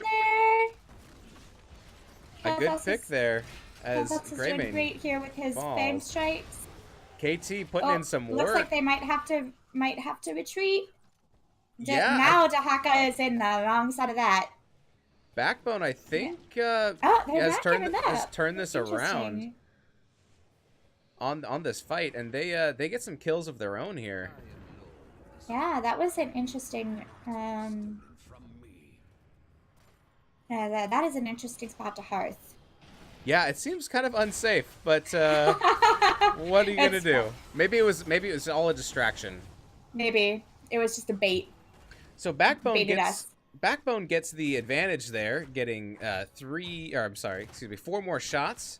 there. A good pick there as Greymane doing great here with his Flame Strikes. KT putting in some work. Looks like they might have to retreat. Yeah. Now Dahaka is in the wrong side of that. Backbone, I think, has turned this around on this fight, and they get some kills of their own here. Yeah, that was an interesting That is an interesting spot to hearth. Yeah, it seems kind of unsafe, but what are you gonna It's do? Maybe it was all a distraction. maybe it was just a bait. So Baited us. Backbone gets the advantage there, getting four more shots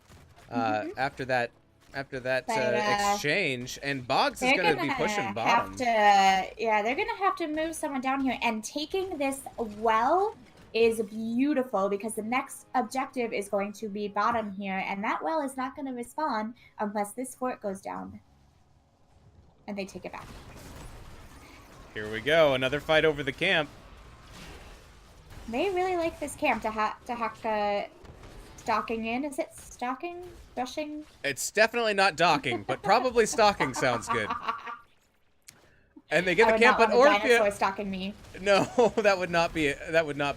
Hmm. after that But exchange, and Boggs is they're gonna gonna be pushing have bottom. to, yeah, they're gonna have to move someone down here. And taking this well is beautiful because the next objective is going to be bottom here, and that well is not going to respawn unless this fort goes down. And they take it back. Here we go, another fight over the camp. They really like this camp to hack stalking in. Is it stalking? Rushing? It's definitely not docking, but probably stalking sounds good. And they get the camp, but Orphea stalking me. No, that would not be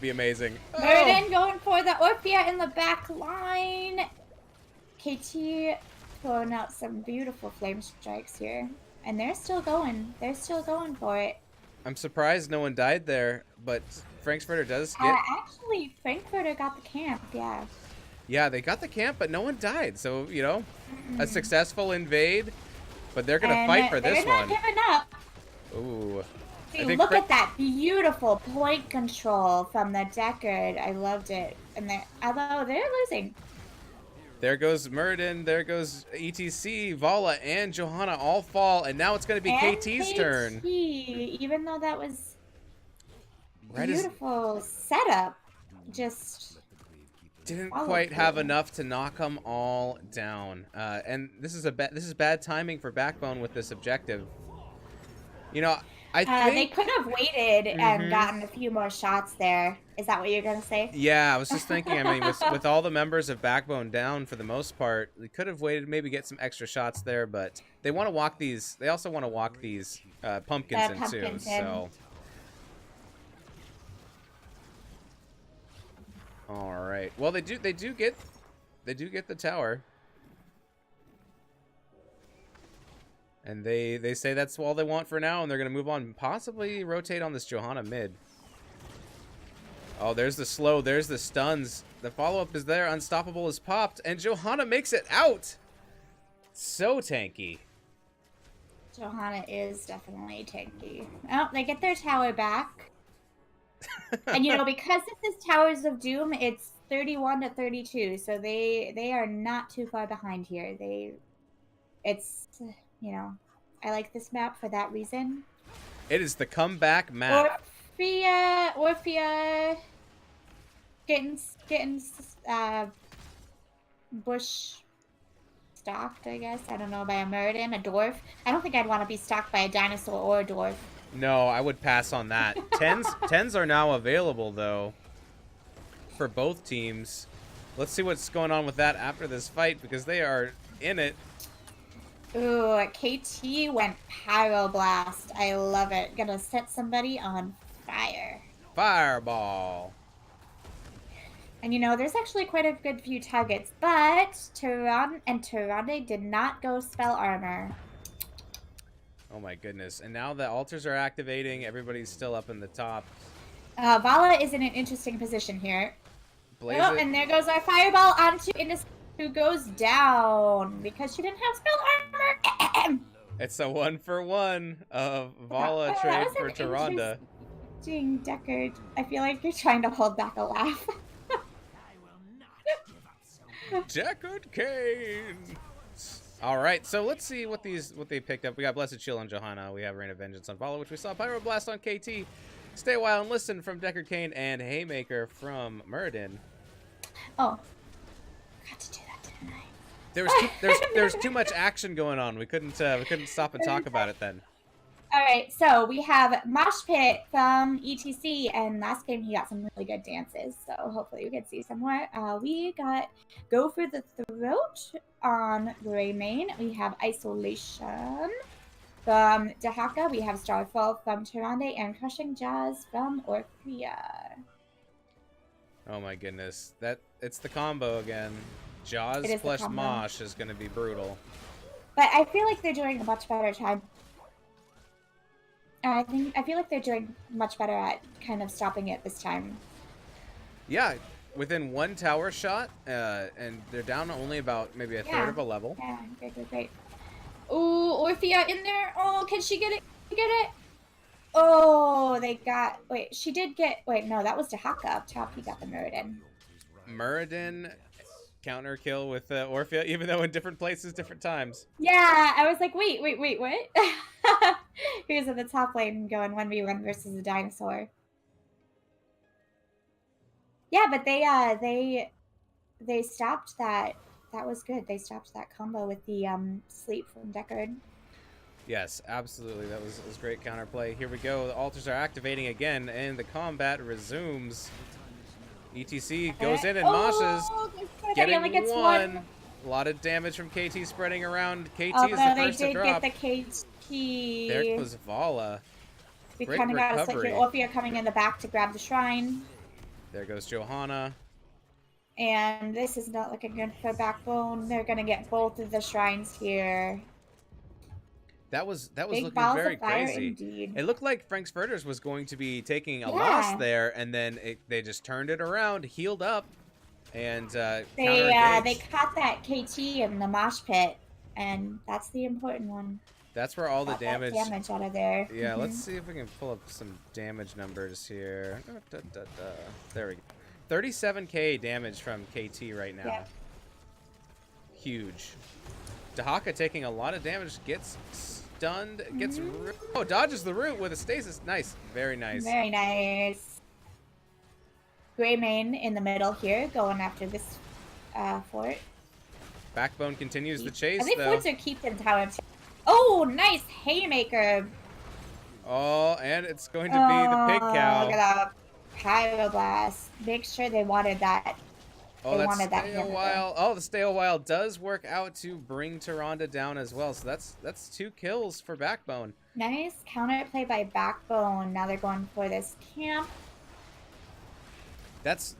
amazing. Murden going for the Orphea in the back line. KT throwing out some beautiful flame strikes here, and they're still going. They're still going for it. I'm surprised no one died there, but Frankfurter does get. Actually, Frankfurter got the camp. Yeah. Yeah, they got the camp, but no one died. So a successful invade, but they're gonna fight for this one. They're not giving up. Ooh. See, look at that beautiful point control from the Deckard. I loved it. And although they're losing. There goes Murden, there goes ETC, Vala, and Johanna all fall, and now it's going to be KT's turn. Even though that was beautiful setup, just didn't quite have enough to knock them all down. And this is bad timing for Backbone with this objective. I think they could have waited and gotten a few more shots there. Is that what you're gonna say? Yeah, I was just thinking. I mean, with all the members of Backbone down for the most part, they could have waited, maybe get some extra shots there. But they want to walk these. They also want to walk these pumpkins in too. So, all right. Well, they do get the tower. And they say that's all they want for now, and they're going to move on, possibly rotate on this Johanna mid. Oh, there's the slow, there's the stuns. The follow-up is there, Unstoppable is popped, and Johanna makes it out! So tanky. Johanna is definitely tanky. Oh, they get their tower back. And because this is Towers of Doom, it's 31 to 32, so they are not too far behind here. I like this map for that reason. It is the comeback map. Orphea getting bush stalked, I guess. I don't know, by a Murden, a dwarf. I don't think I'd want to be stalked by a dinosaur or a dwarf. No, I would pass on that. Tens are now available, though, for both teams. Let's see what's going on with that after this fight, because they are in it. Ooh, KT went Pyroblast. I love it. Gonna set somebody on fire. Fireball. And there's actually quite a good few targets, but Tyrande did not go spell armor. Oh my goodness. And now the altars are activating. Everybody's still up in the top. Vala is in an interesting position here. And there goes our fireball onto Indus, who goes down because she didn't have spell armor. It's a 1-for-1 of Vala trade for Tyrande. Interesting Deckard. I feel like you're trying to hold back a laugh. Deckard Kane. All right, so let's see what they picked up. We got Blessed Shield on Johanna. We have Rain of Vengeance on Vala, which we saw Pyroblast on KT. Stay a while and listen from Deckard Kane, and Haymaker from Murden. Oh, got to do that, didn't I? There's too much action going on. We couldn't stop and talk about it then. All right, so we have Mosh Pit from ETC, and last game he got some really good dances, so hopefully we can see some more. We got Go for the Throat on Greymane. We have Isolation from Dahaka. We have Starfall from Tyrande, and Crushing Jaws from Orphea. Oh my goodness, it's the combo again. Jaws plus Mosh is going to be brutal. But I feel like they're doing a much better time. I feel like they're doing much better at kind of stopping it this time. Yeah, within one tower shot, and they're down only about maybe a third of a level. Yeah, great. Ooh, Orphea in there. Oh, can she get it? Get it? Oh, they got... Wait, she did get... Wait, no, that was Dahaka up top. He got the Muradin. Muradin counter kill with Orphea, even though in different places, different times. Yeah, I was like, wait, what? He was at the top lane going 1v1 versus a dinosaur. Yeah, but they stopped that. That was good. They stopped that combo with the sleep from Deckard. Yes, absolutely. That was great counterplay. Here we go. The altars are activating again, and the combat resumes. ETC goes in and moshes, getting only gets one. A lot of damage from KT spreading around. KT Although is the first they to did drop. get the KT. There was Vala. We Great kind of got a recovery. Orphea coming in the back to grab the shrine. There goes Johanna. And this is not looking good for Backbone. They're gonna get both of the shrines here. That was Big looking balls very of fire crazy. indeed. It looked like Frank's Furters was going to be taking a loss there, and then they just turned it around, healed up, and they caught that KT in the mosh pit, and that's the important one. That's where all the damage out of there. Yeah, let's see if we can pull up some damage numbers here. There we go. 37k damage from KT right now. Yep. Huge. Dahaka taking a lot of damage, gets stunned, gets dodges the root with a stasis. Nice, very nice. Very nice. Greymane in the middle here, going after this fort. Backbone continues the chase. I think forts are keeped in tower. Oh, nice haymaker. Oh, and it's going to be the pig cow. Look at that pyroblast. Make sure they wanted that. Oh, that's stay a while. Oh, the stay a while does work out to bring Tyrande down as well. So that's 2 kills for Backbone. Nice counterplay by Backbone. Now they're going for this camp. That's,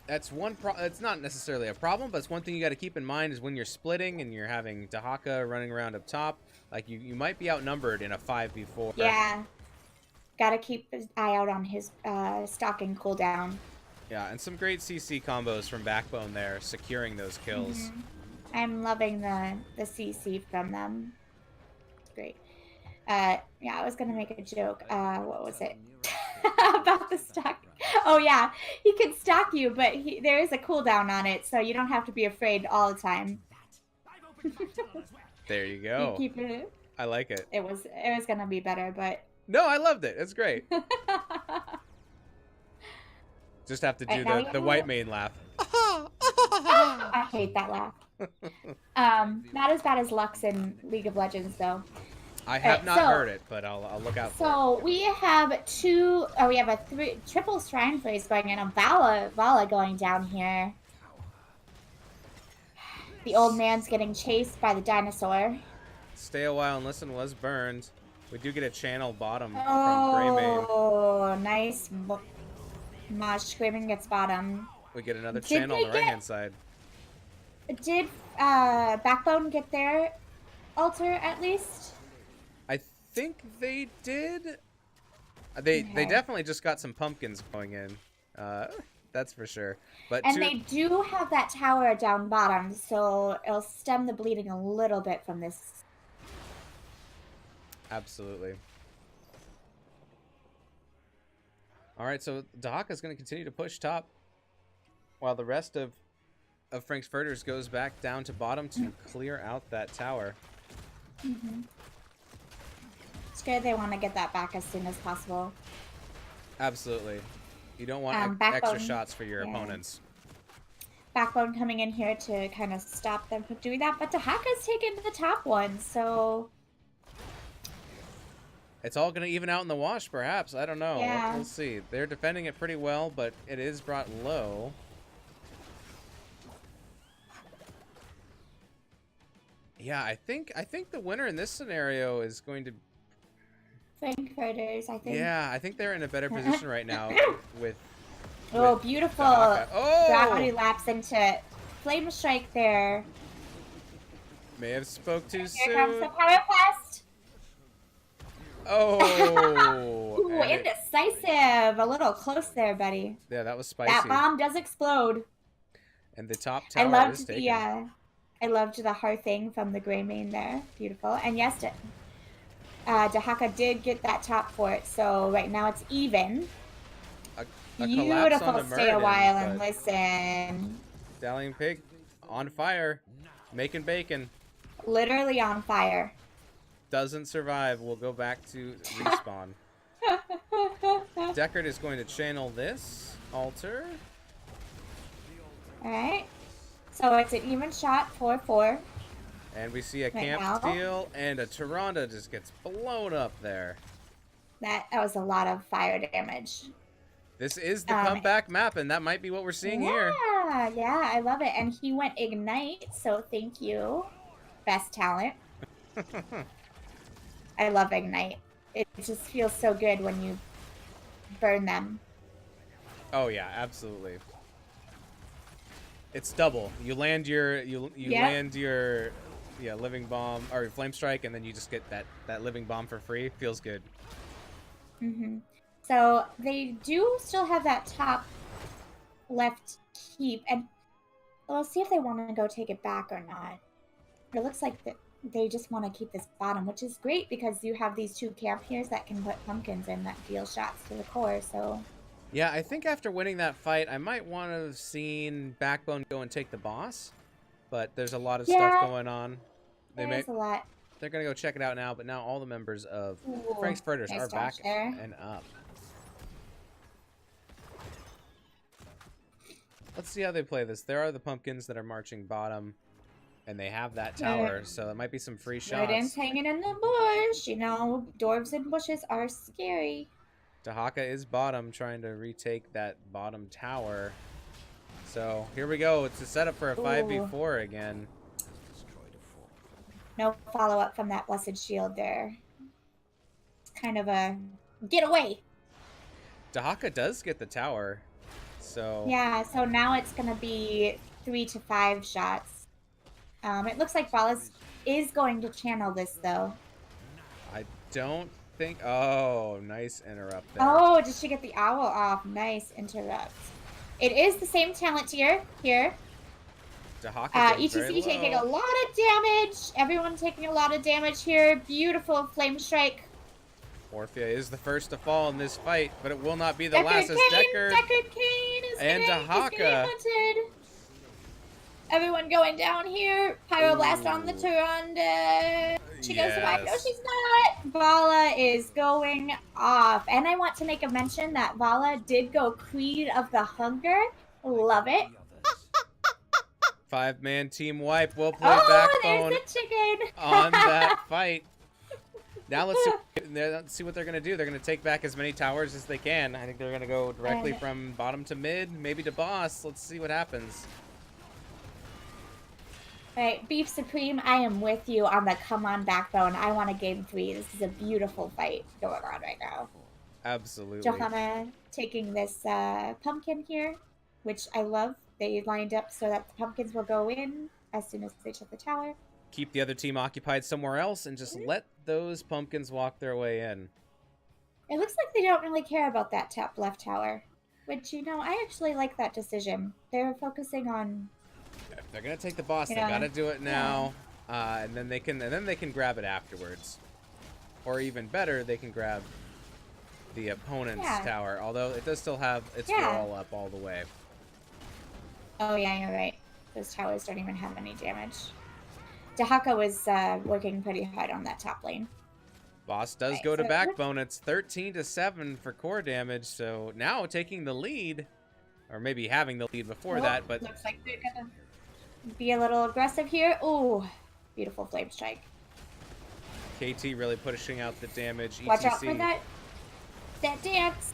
that's one it's not necessarily a problem, but it's one thing you got to keep in mind is when you're splitting and you're having Dahaka running around up top, like you might be outnumbered in a 5v4. Yeah. Gotta keep his eye out on his stalking cooldown. Yeah, and some great CC combos from Backbone there, securing those kills. I'm loving the CC from them. It's great. Yeah, I was gonna make a joke. What was it? About the stock. Oh yeah, he can stalk you, but there is a cooldown on it, so you don't have to be afraid all the time. There you go. You keep it. I like it. It was gonna be better, but no, I loved it. It's great. Just have to do the white main laugh. I hate that laugh. Not as bad as Lux in League of Legends, though. I have not heard it, but I'll look out for it. So we have we have a triple shrine phase going in. A Vala going down here. The old man's getting chased by the dinosaur. Stay a while and listen was burned. We do get a channel bottom from Greymane. Oh, nice. Mosh Greymane gets bottom. We get another channel on the right-hand side. Did Backbone get their altar at least? I think they did. They definitely just got some pumpkins going in. That's for sure. But they do have that tower down bottom, so it'll stem the bleeding a little bit from this. Absolutely. All right, so Dahaka is going to continue to push top, while the rest of Frank's Furters goes back down to bottom to clear out that tower. Scared they want to get that back as soon as possible. Absolutely. You don't want extra shots for your opponents. Backbone coming in here to kind of stop them from doing that, but Dahaka's taken the top one, so... It's all going to even out in the wash, perhaps. I don't know. Yeah. We'll see. They're defending it pretty well, but it is brought low. Yeah, I think the winner in this scenario is going to... Frankfurters, I think. Yeah, I think they're in a better position right now with... Oh, beautiful. Oh! Gravity lapse into it. Flame strike there. May have spoke too soon. Here comes the Power Quest. Oh! Ooh, And indecisive. A little close there, buddy. yeah, that was That spicy. bomb does explode. And the top I tower is loved taken. I loved the hearthing from the gray main there. Beautiful. And yes, Dahaka did get that top fort, so right now it's even. A collapse on Beautiful. the Stay a Muradin, while and but listen. Stallion Pig on fire, making bacon. Literally on fire. Doesn't survive. We'll go back to respawn. Deckard is going to channel this altar. Alright. So it's an even shot, 4-4. And we see a Right camp now. steel, and a Tyrande just gets blown up there. That was a lot of fire damage. This is the comeback map, and that might be what we're seeing here. Yeah, I love it. And he went Ignite, so thank you. Best talent. I love Ignite. It just feels so good when you burn them. Oh yeah, absolutely. It's double. You land your land your living bomb or flame strike, and then you just get that living bomb for free. Feels good. So they do still have that top left keep, and we'll see if they want to go take it back or not. It looks like they just want to keep this bottom, which is great because you have these two camp heroes that can put pumpkins in that deal shots to the core. So yeah, I think after winning that fight, I might want to have seen Backbone go and take the boss, but there's a lot of stuff going on. There's a lot. They're gonna go check it out now, but now all the members of Frank's Furters are back and up. Let's see how they play this. There are the pumpkins that are marching bottom, and they have that tower, so it might be some free shots. Rodin's hanging in the bush. You know, dwarves in bushes are scary. Dahaka is bottom, trying to retake that bottom tower. So here we go. It's a setup for a 5v4 again. No follow-up from that blessed shield there. It's kind of a get away. Dahaka does get the tower, so yeah. So now it's gonna be 3 to 5 shots. It looks like Ballas is going to channel this though. I don't think. Oh, nice interrupt there. Oh, did she get the owl off? Nice interrupt. It is the same talent tier here. ETC taking a lot of damage. Everyone taking a lot of damage here. Beautiful flame strike. Orphea is the first to fall in this fight, but it will not be the last as Deckard Cain is and Dahaka. Everyone going down here. Pyroblast on the Tyrande. She goes to back. No, she's not. Vala is going off. And I want to make a mention that Vala did go Creed of the Hunger. Love it. 5-man team wipe. We'll play Backbone there's the chicken. on that fight. Now let's see what they're going to do. They're going to take back as many towers as they can. I think they're going to go directly from bottom to mid, maybe to boss. Let's see what happens. All right, Beef Supreme, I am with you on the come on Backbone. I want a game 3. This is a beautiful fight going on right now. Absolutely. Johanna taking this pumpkin here, which I love. They lined up so that the pumpkins will go in as soon as they took the tower. Keep the other team occupied somewhere else and just let those pumpkins walk their way in. It looks like they don't really care about that top left tower, which, you know, I actually like that decision. They're focusing on... If they're gonna take the boss, they gotta do it now, and then they can grab it afterwards, or even better, they can grab the opponent's tower. Although it does still have its wall up all the way. Oh yeah, you're right. Those towers don't even have any damage. Dahaka was working pretty hard on that top lane. Boss does go to Backbone. It's 13-7 for core damage. So now taking the lead, or maybe having the lead before that. But looks like they're gonna be a little aggressive here. Ooh, beautiful flame strike. KT really pushing out the damage. Watch out for that dance.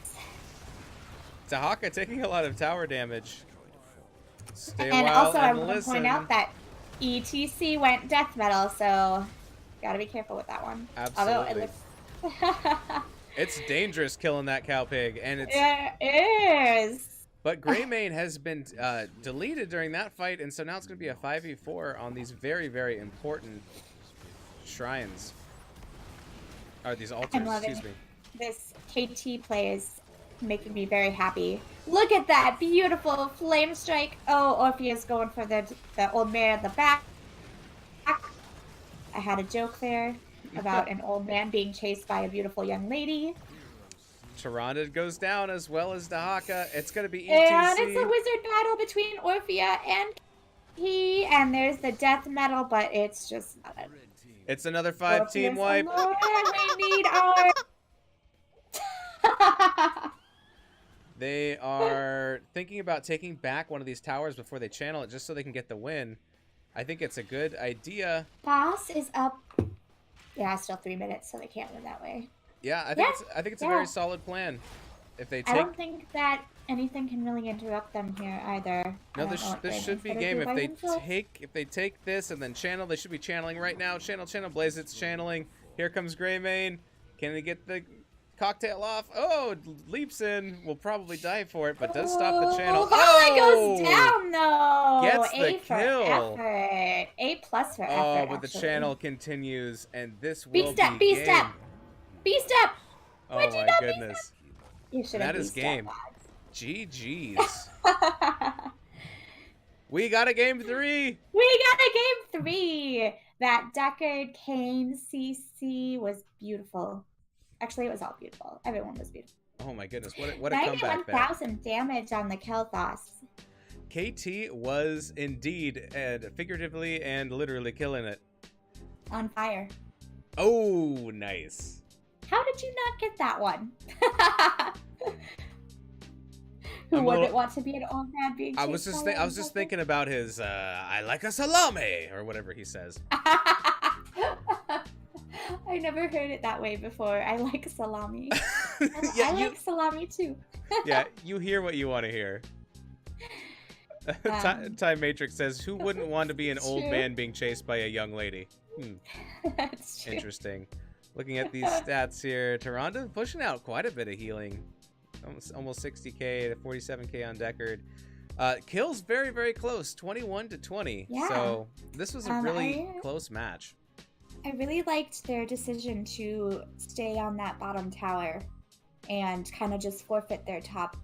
Dahaka taking a lot of tower damage. Stay a and while also, and I want listen. to point out that ETC went death metal, so gotta be careful with that one. Absolutely. Although it looks... It's dangerous killing that cow pig, and it's... It is. But Greymane has been deleted during that fight, and so now it's going to be a 5v4 on these very, very important shrines. Or these altars, I'm loving excuse me. This KT play is making me very happy. Look at that beautiful flame strike. Oh, Orpheus going for the old man at the back. I had a joke there about an old man being chased by a beautiful young lady. Tyrande goes down as well as Dahaka. It's going to be And ETC. it's a wizard battle between Orphea and he, and there's the death metal, but it's just not it. It's another 5-team wipe. Alone, we need our... They are thinking about taking back one of these towers before they channel it just so they can get the win. I think it's a good idea. Boss is up. Yeah, still 3 minutes, so they can't win that way. Yeah, I think it's a very solid plan. If they take... I don't think that anything can really interrupt them here either. No, this should be game. If they take this and then channel, they should be channeling right now. Channel, Blaze, it's channeling. Here comes Greymane. Can they get the cocktail off? Oh, leaps in. Will probably die for it, but does stop the channel. Oh, it goes down though. Gets the For kill. effort. A+ for effort. Oh, but actually. the channel continues, and this will B step, be B step, B step. Oh my goodness. You should have. That is game. GG's. We got a game 3. We got a game 3. That Deckard Kane CC was beautiful. Actually, it was all beautiful. Everyone was beautiful. Oh my goodness, what a comeback there. 91,000 damage on the Kel'Thas. KT was indeed, figuratively and literally killing it. On fire. Oh, nice. How did you not get that one? Who wouldn't want to be an old man being chased I was just thinking about his I like a salami or whatever he says. I never heard it that way before. I like salami. Yeah, I like salami too. Yeah, you hear what you want to hear. Time Matrix says, who wouldn't want to be an old man being chased by a young lady? That's true. Interesting. Looking at these stats here, Tyrande pushing out quite a bit of healing. Almost 60k to 47k on Deckard. Kills very, very close, 21-20. Yeah. So this was a really close match. I really liked their decision to stay on that bottom tower and kind of just forfeit their top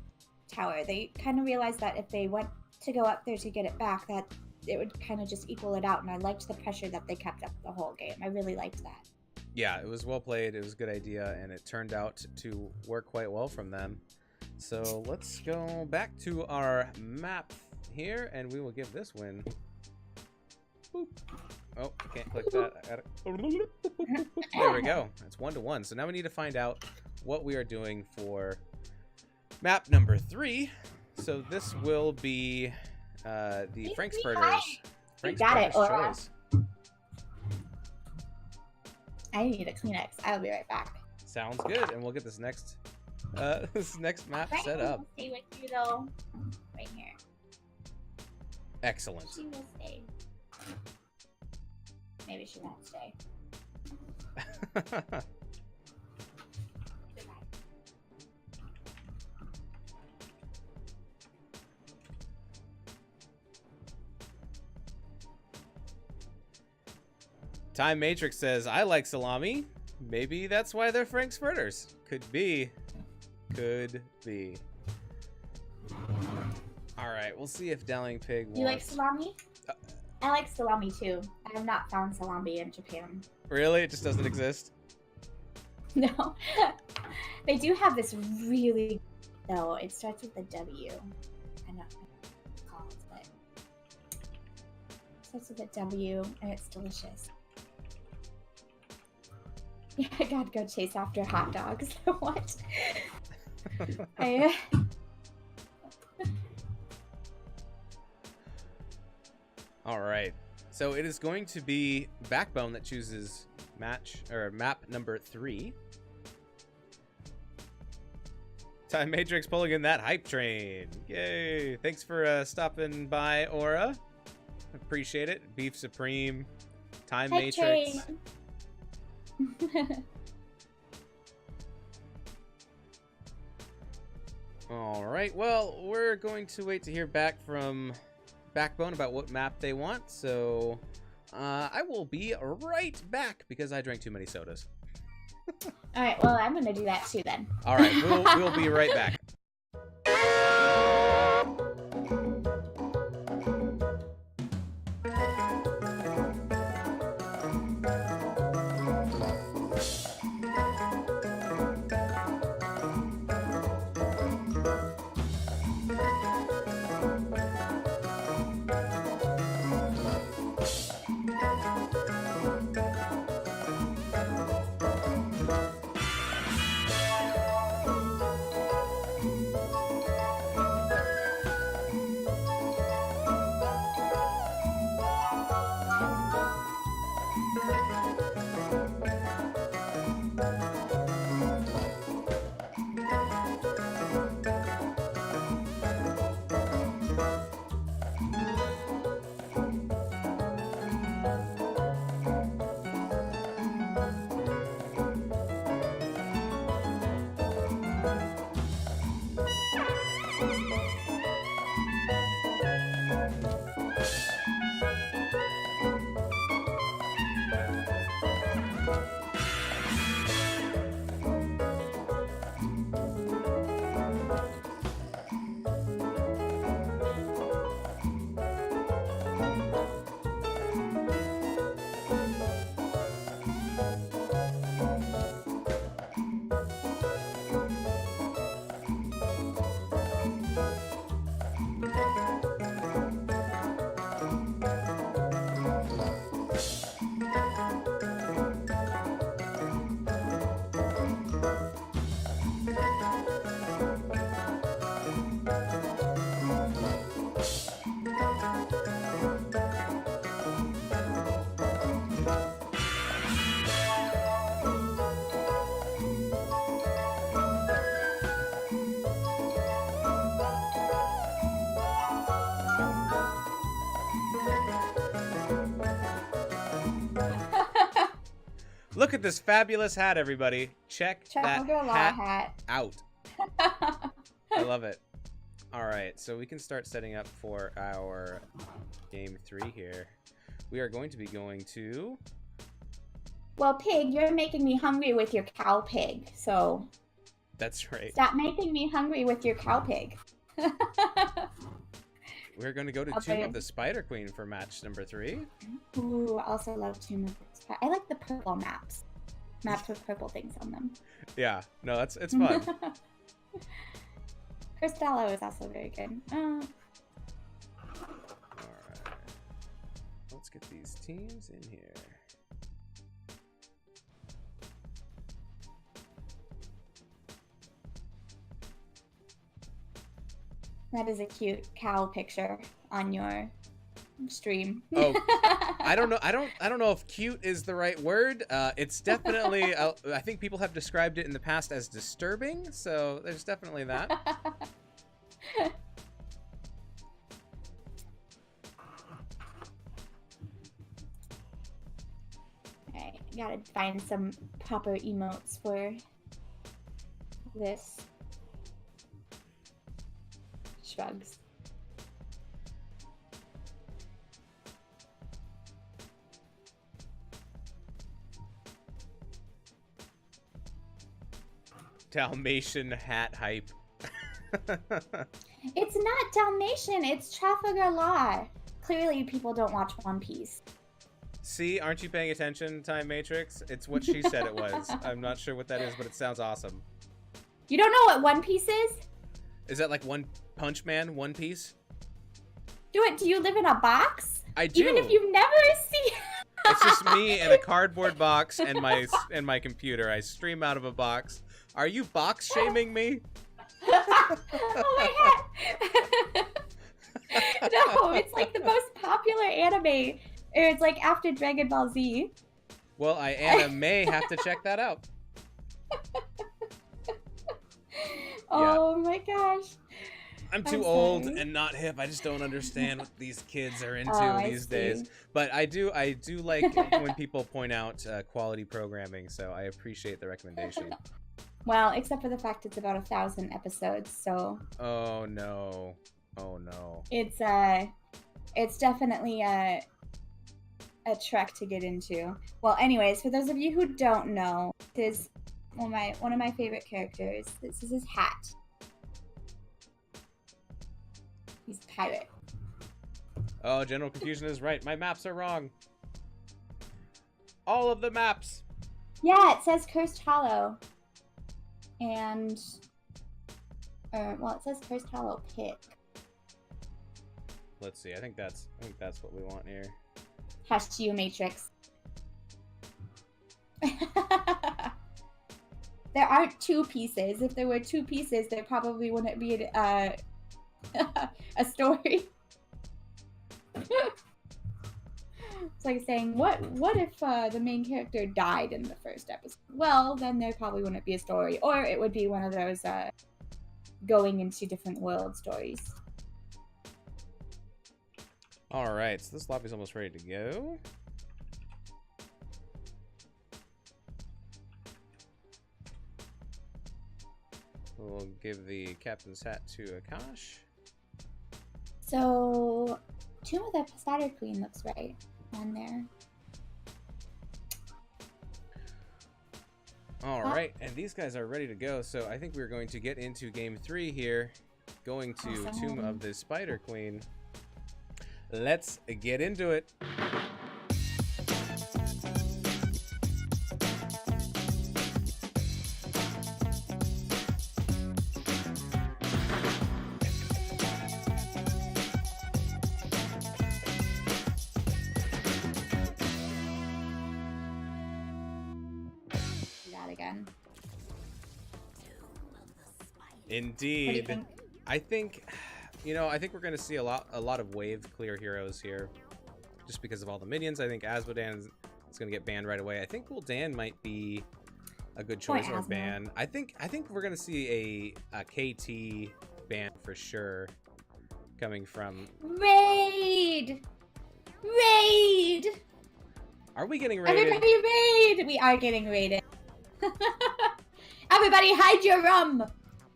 tower. They kind of realized that if they went to go up there to get it back, that it would kind of just equal it out, and I liked the pressure that they kept up the whole game. I really liked that. Yeah, it was well played. It was a good idea, and it turned out to work quite well from them. So let's go back to our map here, and we will give this win. Boop. Oh, I can't click that. There we go. It's 1-1. So now we need to find out what we are doing for map number 3. So this will be the Frank's Furters. You got it, Aura. I need a Kleenex. I'll be right back. Sounds good, and we'll get this next map set up. Stay with you though, right here. Excellent. She will stay. Maybe she won't stay. Time Matrix says, I like salami. Maybe that's why they're Frank's Furters. Could be. Could be. Alright, we'll see if Dowling Pig wants... You like salami? I like salami too. I have not found salami in Japan. Really? It just doesn't exist? No. They do have this really... though. It starts with a W. I'm not going to call it, but... It starts with a W, and it's delicious. Yeah, I gotta go chase after hot dogs. What? All right. So it is going to be Backbone that chooses map number 3. Time Matrix pulling in that hype train. Yay. Thanks for stopping by, Aura. Appreciate it. Beef Supreme. Time hype Matrix. Train. All right, well, we're going to wait to hear back from Backbone about what map they want, so I will be right back because I drank too many sodas. All right, well, I'm gonna do that too then. All right, we'll be right back. Look at this fabulous hat, everybody. Check that hat out. I love it. All right, so we can start setting up for our game 3 here. We are going to be going to... Well, Pig, you're making me hungry with your cow pig, so... That's right. Stop making me hungry with your cow pig. We're going to go to Tomb of the Spider Queen for match number 3. Ooh, I also love Tomb of the Spider. I like the purple maps. Maps with purple things on them. Yeah, no, it's fun. Cristello is also very good. Alright. Let's get these teams in here. That is a cute cow picture on your stream. Oh, I don't know. I don't know if cute is the right word. It's definitely. I think people have described it in the past as disturbing. So there's definitely that. Alright, gotta find some proper emotes for this. Shrugs. Dalmatian hat hype. It's not Dalmatian, it's Trafalgar Law. Clearly people don't watch One Piece. See, aren't you paying attention, Time Matrix? It's what she said it was. I'm not sure what that is, but it sounds awesome. You don't know what One Piece is? Is that like One Punch Man, One Piece? Do you live in a box? I do. Even if you've never seen... It's just me and a cardboard box and my computer. I stream out of a box. Are you box shaming me? Oh my god! No, it's like the most popular anime. It's like after Dragon Ball Z. Well, I may have to check that out. Oh my gosh. I'm too old and not hip. I just don't understand what these kids are into these days. But I do like when people point out quality programming, so I appreciate the recommendation. Well, except for the fact it's about 1,000 episodes, so. Oh no! Oh no! It's definitely a trek to get into. Well, anyways, for those of you who don't know, this one of my favorite characters. This is his hat. He's a pirate. Oh, General Confusion is right. My maps are wrong. All of the maps. Yeah, it says Cursed Hollow. And well, it says Cursed Hollow Pick. Let's see. I think that's what we want here. Hush you, Matrix. There aren't two pieces. If there were two pieces, there probably wouldn't be a story. It's like saying, what if the main character died in the first episode? Well, then there probably wouldn't be a story. Or it would be one of those going into different world stories. Alright, so this lobby's almost ready to go. We'll give the captain's hat to Akash. So, Tomb of the Spider Queen looks right on there. Alright, and these guys are ready to go, so I think we're going to get into game 3 here. Going to Awesome. Tomb of the Spider Queen. Let's get into it. That again. Indeed. What do you think? I think, I think we're going to see a lot of wave clear heroes here, just because of all the minions. I think Asmodan is going to get banned right away. I think Gul'dan might be a good choice or ban. I think we're going to see a KT ban for sure coming from Raid. Are we getting raided? Everybody raid. We are getting raided. Everybody hide your rum.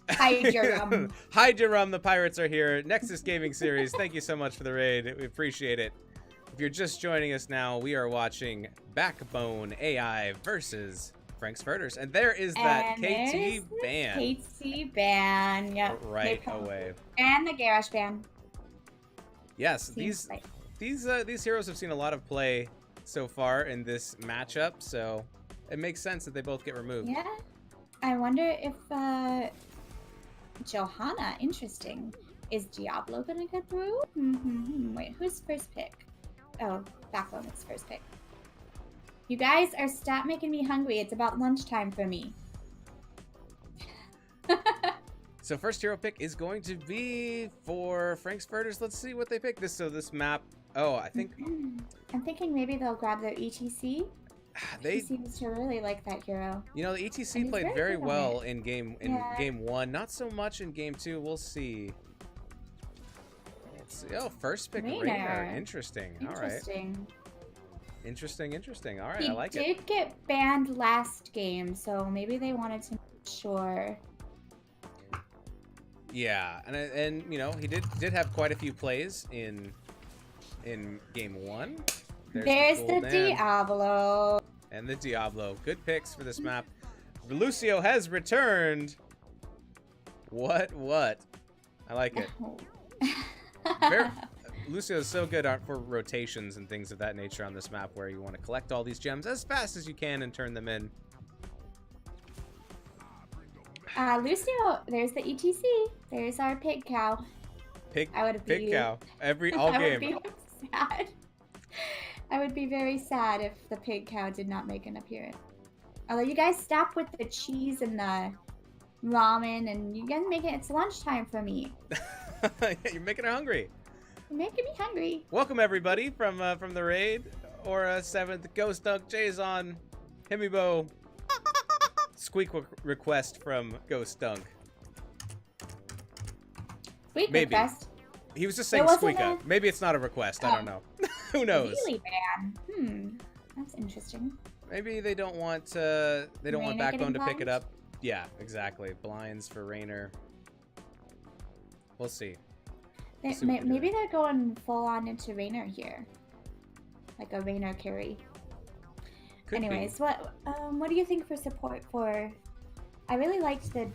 Hide your rum. Hide your rum. The pirates are here. Nexus Gaming Series, thank you so much for the raid. We appreciate it. If you're just joining us now, we are watching Backbone AI versus Frank's Furters. And there is that KT ban. KT ban, yep. Right away. And the Garrosh ban. Yes, these heroes have seen a lot of play so far in this matchup, so it makes sense that they both get removed. Yeah. I wonder if Johanna, interesting. Is Diablo gonna get through? Wait, who's first pick? Oh, Backbone is first pick. You guys are stop making me hungry. It's about lunchtime for me. So first hero pick is going to be for Frank's Furters. Let's see what they pick. This map. Oh, I think I'm thinking maybe they'll grab their ETC. They seems to really like that hero. The ETC played very well in game 1. Not so much in game 2. We'll see. Let's see. Oh, first pick Rainer. Interesting. All right. Interesting. All right, I like it. He did get banned last game, so maybe they wanted to make sure. Yeah, and he did have quite a few plays in game 1. There's the Diablo. And the Diablo. Good picks for this map. Lucio has returned. What? I like it. Lucio is so good for rotations and things of that nature on this map, where you want to collect all these gems as fast as you can and turn them in. Lucio, there's the ETC. There's our pig cow. Pig cow. All game. Would be sad. I would be very sad if the pig cow did not make an appearance. Although you guys stop with the cheese and the ramen, and you guys make it. It's lunchtime for me. You're making her hungry. You're making me hungry. Welcome everybody from the raid. Aura 7th, Ghost Dunk, Jason, Himibo. Squeak request from Ghost Dunk. Squeak request? He was just saying squeak up. Maybe it's not a request. I don't know. Who knows? Really ban. That's interesting. Maybe they don't want Backbone to pick it up. Yeah, exactly. Blinds for Rainer. We'll see. Maybe they're going full on into Rainer here, like a Rainer carry. Anyways, what do you think for support for I really liked the.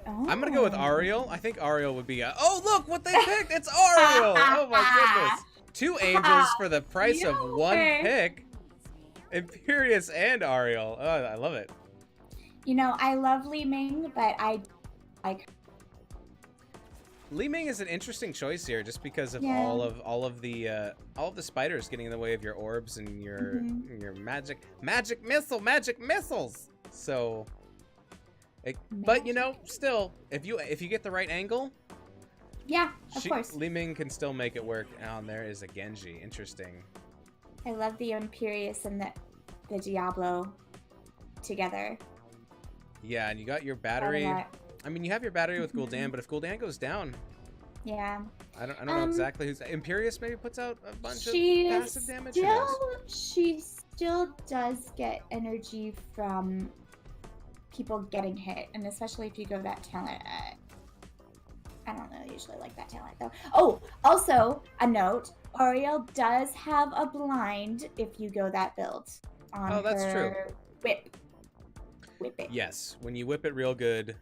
Oh. I'm gonna go with Ariel. I think Ariel would be oh, look what they picked! It's Ariel! Oh my goodness. 2 angels for the price of 1 pick. Imperious and Ariel. Oh, I love it. You know, I love Li Ming, but I like. Li Ming is an interesting choice here, just because of all of the spiders getting in the way of your orbs and your magic missiles. So, but you know, still, if you get the right angle, yeah, of course, Li Ming can still make it work. And there is a Genji. Interesting. I love the Imperious and the Diablo together. Yeah, and you got your battery. I mean, you have your battery with Gul'dan, but if Gul'dan goes down, yeah, I don't know exactly who's. Imperious maybe puts out a bunch of passive damage. She still does get energy from people getting hit, and especially if you go that talent. I don't know, usually like that talent though. Oh, also a note: Ariel does have a blind if you go that build on that's true. Whip it. Yes, when you whip it real good.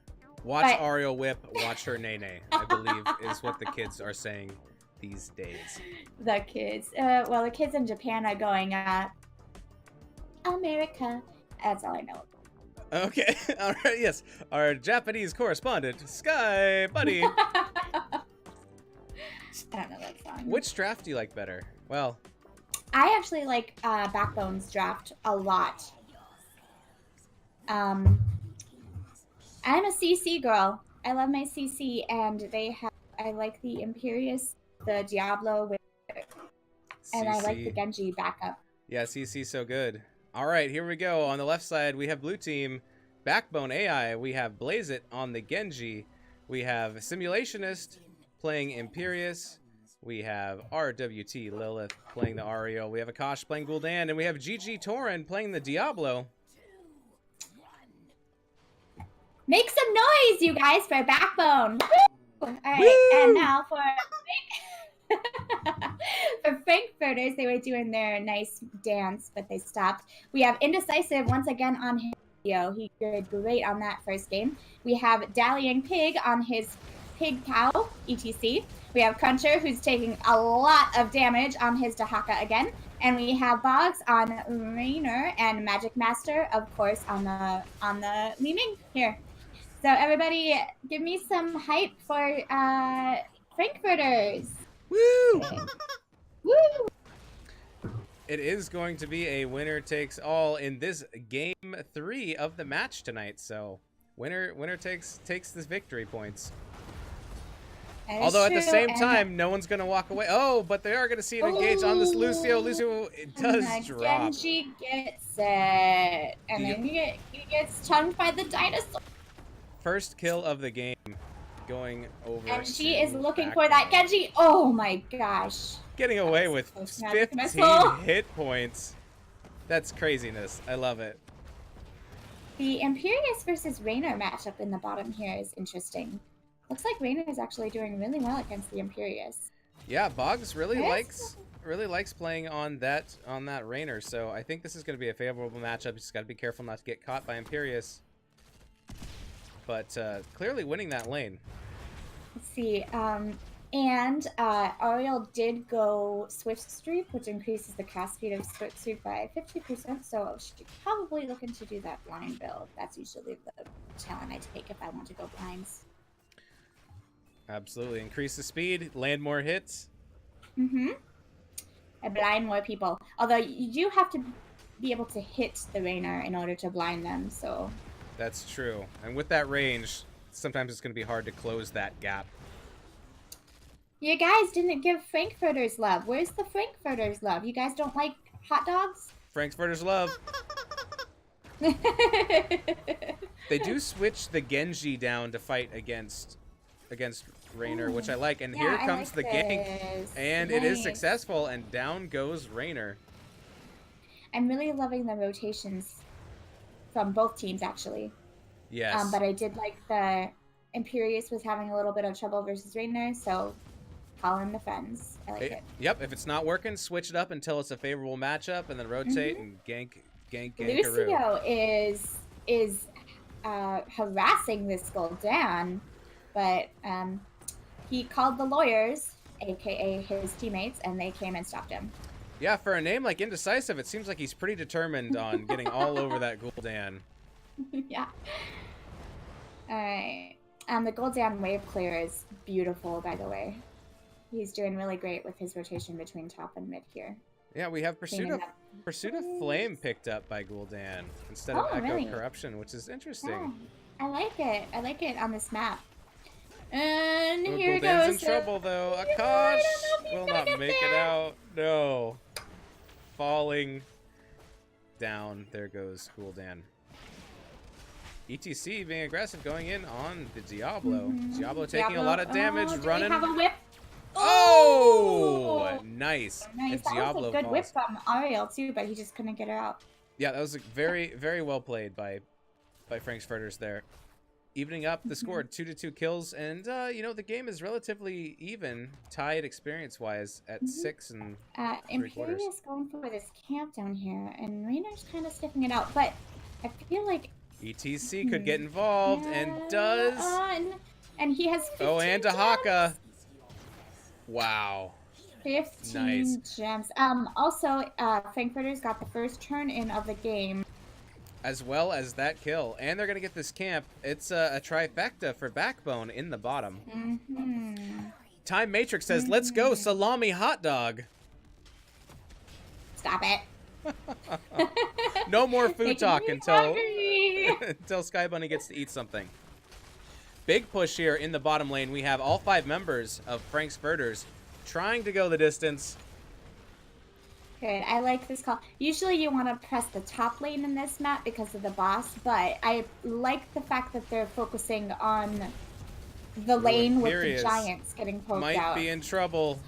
Watch Ariel whip, watch her nay-nay, I believe is what the kids are saying these days. The kids. Well, the kids in Japan are going, America. That's all I know. Okay, all right, yes. Our Japanese correspondent, Sky Buddy. I don't know that song. Which draft do you like better? Well, I actually like Backbone's draft a lot. I'm a CC girl. I love my CC, and I like the Imperious, the Diablo, and I like the Genji backup. Yeah, CC's so good. All right, here we go. On the left side, we have blue team, Backbone AI. We have Blaze It on the Genji. We have Simulationist playing Imperious. We have RWT Lilith playing the Ariel. We have Akash playing Gul'dan, and we have GG Torin playing the Diablo. Make some noise, you guys, for Backbone. Woo! All right, woo! And now for Frankfurters, they were doing their nice dance, but they stopped. We have Indecisive once again on his video. He did great on that first game. We have Dallying Pig on his Pig Cow, etc. We have Cruncher, who's taking a lot of damage on his Dahaka again. And we have Boggs on Rainer and Magic Master, of course, on the Li Ming here. So everybody, give me some hype for Frankfurters. Woo! Okay. Woo! It is going to be a winner takes all in this game 3 of the match tonight. So winner takes the victory points. Although at the same time, no one's going to walk away. Oh, but they are going to see it engage on this Lucio. Lucio, it does drop. Genji gets it. And then he gets tongued by the dinosaur. First kill of the game going over. And she is looking for that Genji. Oh my gosh. Getting away with 15 hit points. That's craziness. I love it. The Imperious versus Rainer matchup in the bottom here is interesting. Looks like Rainer is actually doing really well against the Imperious. Yeah, Boggs really likes playing on that Rainer, so I think this is going to be a favorable matchup. Just got to be careful not to get caught by Imperious. But clearly winning that lane. Let's see. And Ariel did go Swift Streak, which increases the cast speed of Swift Streak by 50%. So she's probably looking to do that blind build. That's usually the talent I take if I want to go blinds. Absolutely. Increase the speed, land more hits. Mm-hmm. And blind more people. Although you do have to be able to hit the Rainer in order to blind them, so... That's true. And with that range, sometimes it's going to be hard to close that gap. You guys didn't give Frankfurters love. Where's the Frankfurters love? You guys don't like hot dogs? Frankfurters love. They do switch the Genji down to fight against Rainer, which I like. And here comes the gank. And it is successful, and down goes Rainer. I'm really loving the rotations from both teams, actually. Yes. But I did like the Imperious was having a little bit of trouble versus Rainer, so call in the friends. I like it. Yep, if it's not working, switch it up until it's a favorable matchup, and then rotate and gank. Lucio is harassing this Gul'dan, but he called the lawyers, aka his teammates, and they came and stopped him. Yeah, for a name like Indecisive, it seems like he's pretty determined on getting all over that Gul'dan. Yeah. All right. The Gul'dan wave clear is beautiful, by the way. He's doing really great with his rotation between top and mid here. Yeah, we have Pursuit of Flame picked up by Gul'dan instead of Echo Corruption, which is interesting. Yeah, I like it. I like it on this map. And here Gul'dan's goes. In trouble though. Akash will not make it out. No. Falling down. There goes Gul'dan. ETC being aggressive, going in on the Diablo. Diablo taking a lot of damage, running. Have a whip? Oh, nice. Nice. And that Diablo was a good falls. whip from Ariel too, but he just couldn't get her out. Yeah, that was very, very well played by Frank's Furters there. Evening up the score, 2-2 kills, and you know, the game is relatively even, tied experience-wise at 6 and 3/4. Imperious going for this camp down here, and Rainer's kind of sniffing it out, but I feel like ETC could get involved and does. And he has 15 and Dahaka. Wow. 15 nice. gems. Also, Frankfurters got the first turn in of the game. As well as that kill. And they're going to get this camp. It's a trifecta for Backbone in the bottom. Time Matrix says, let's go, salami hot dog. Stop it. No more food talk until Sky Bunny gets to eat something. Big push here in the bottom lane. We have all 5 members of Frank's Furters trying to go the distance. Good. I like this call. Usually you want to press the top lane in this map because of the boss, but I like the fact that they're focusing on the lane with the giants getting poked out. Might be in trouble.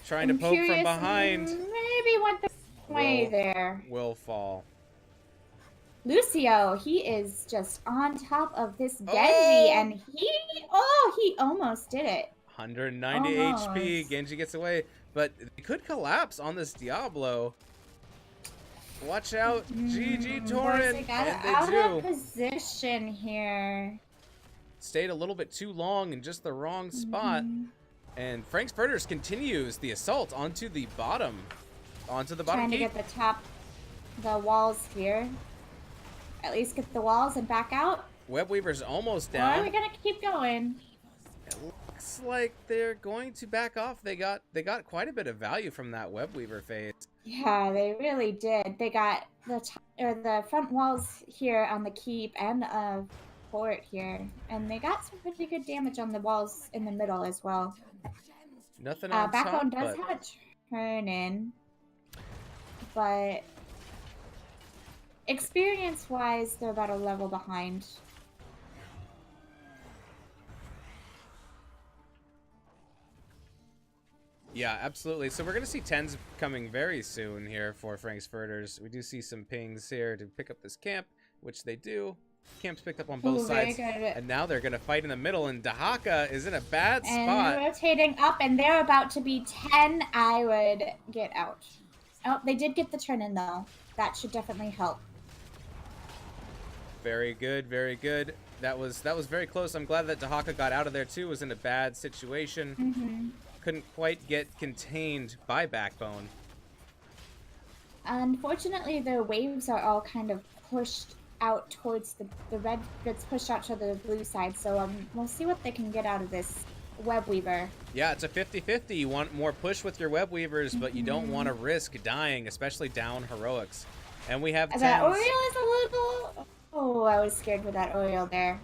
Trying to poke from behind. Maybe went the way there. Will fall. Lucio, he is just on top of this Genji, and he almost did it. 190 HP. Genji gets away, but they could collapse on this Diablo. Watch out, GG Torrent. They got out of position here. Stayed a little bit too long in just the wrong spot. And Frank's Furters continues the assault onto the bottom. Trying to get the walls here. At least get the walls and back out. Webweaver's almost down. Or are we gonna keep going? It looks like they're going to back off. They got quite a bit of value from that Webweaver phase. Yeah, they really did. They got the front walls here on the keep and fort here, and they got some pretty good damage on the walls in the middle as well. Nothing on Backbone top, does have a turn in, but experience-wise, they're about a level behind. Yeah, absolutely. So we're going to see 10s coming very soon here for Frank's Furters. We do see some pings here to pick up this camp, which they do. Camp's picked up on both sides. And now they're going to fight in the middle, and Dahaka is in a bad spot. And rotating up, and they're about to be 10. I would get out. Oh, they did get the turn in, though. That should definitely help. Very good, very good. That was very close. I'm glad that Dahaka got out of there, too. Was in a bad situation. Couldn't quite get contained by Backbone. Unfortunately, their waves are all kind of pushed out towards the red gets pushed out to the blue side, so we'll see what they can get out of this Webweaver. Yeah, it's a 50-50. You want more push with your Webweavers, but you don't want to risk dying, especially down heroics. And we have that Oriole is a little... Oh, I was scared with that Oriole there.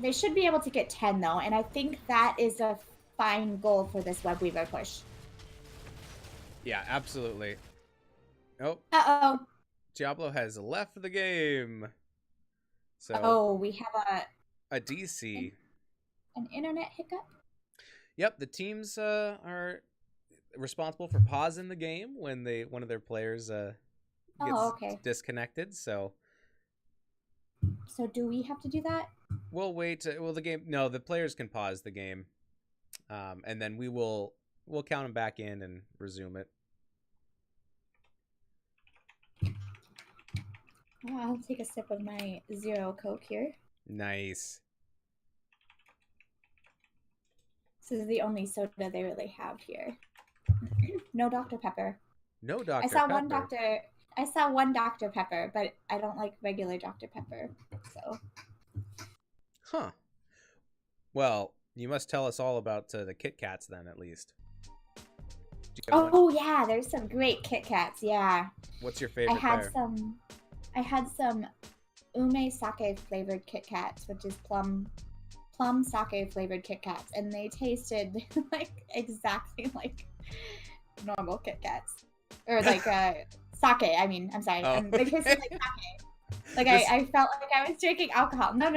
They should be able to get 10, though, and I think that is a fine goal for this Webweaver push. Yeah, absolutely. Oh. Uh-oh. Diablo has left the game. So. Oh, we have a DC. An internet hiccup? Yep, the teams are responsible for pausing the game when one of their players gets disconnected, so... So do we have to do that? We'll wait. The players can pause the game, and then we'll count them back in and resume it. I'll take a sip of my Zero Coke here. Nice. This is the only soda they really have here. No Dr. Pepper. No Dr. I saw Pepper. one Dr. Pepper, but I don't like regular Dr. Pepper. So. Huh. Well, you must tell us all about the Kit Kats then, at least. Oh yeah, there's some great Kit Kats. Yeah. What's your favorite? I had some ume sake flavored Kit Kats, which is plum sake flavored Kit Kats, and they tasted like exactly like normal Kit Kats, or like sake. I mean, I'm sorry, Oh. they tasted like sake. Like I felt like I was drinking alcohol. No.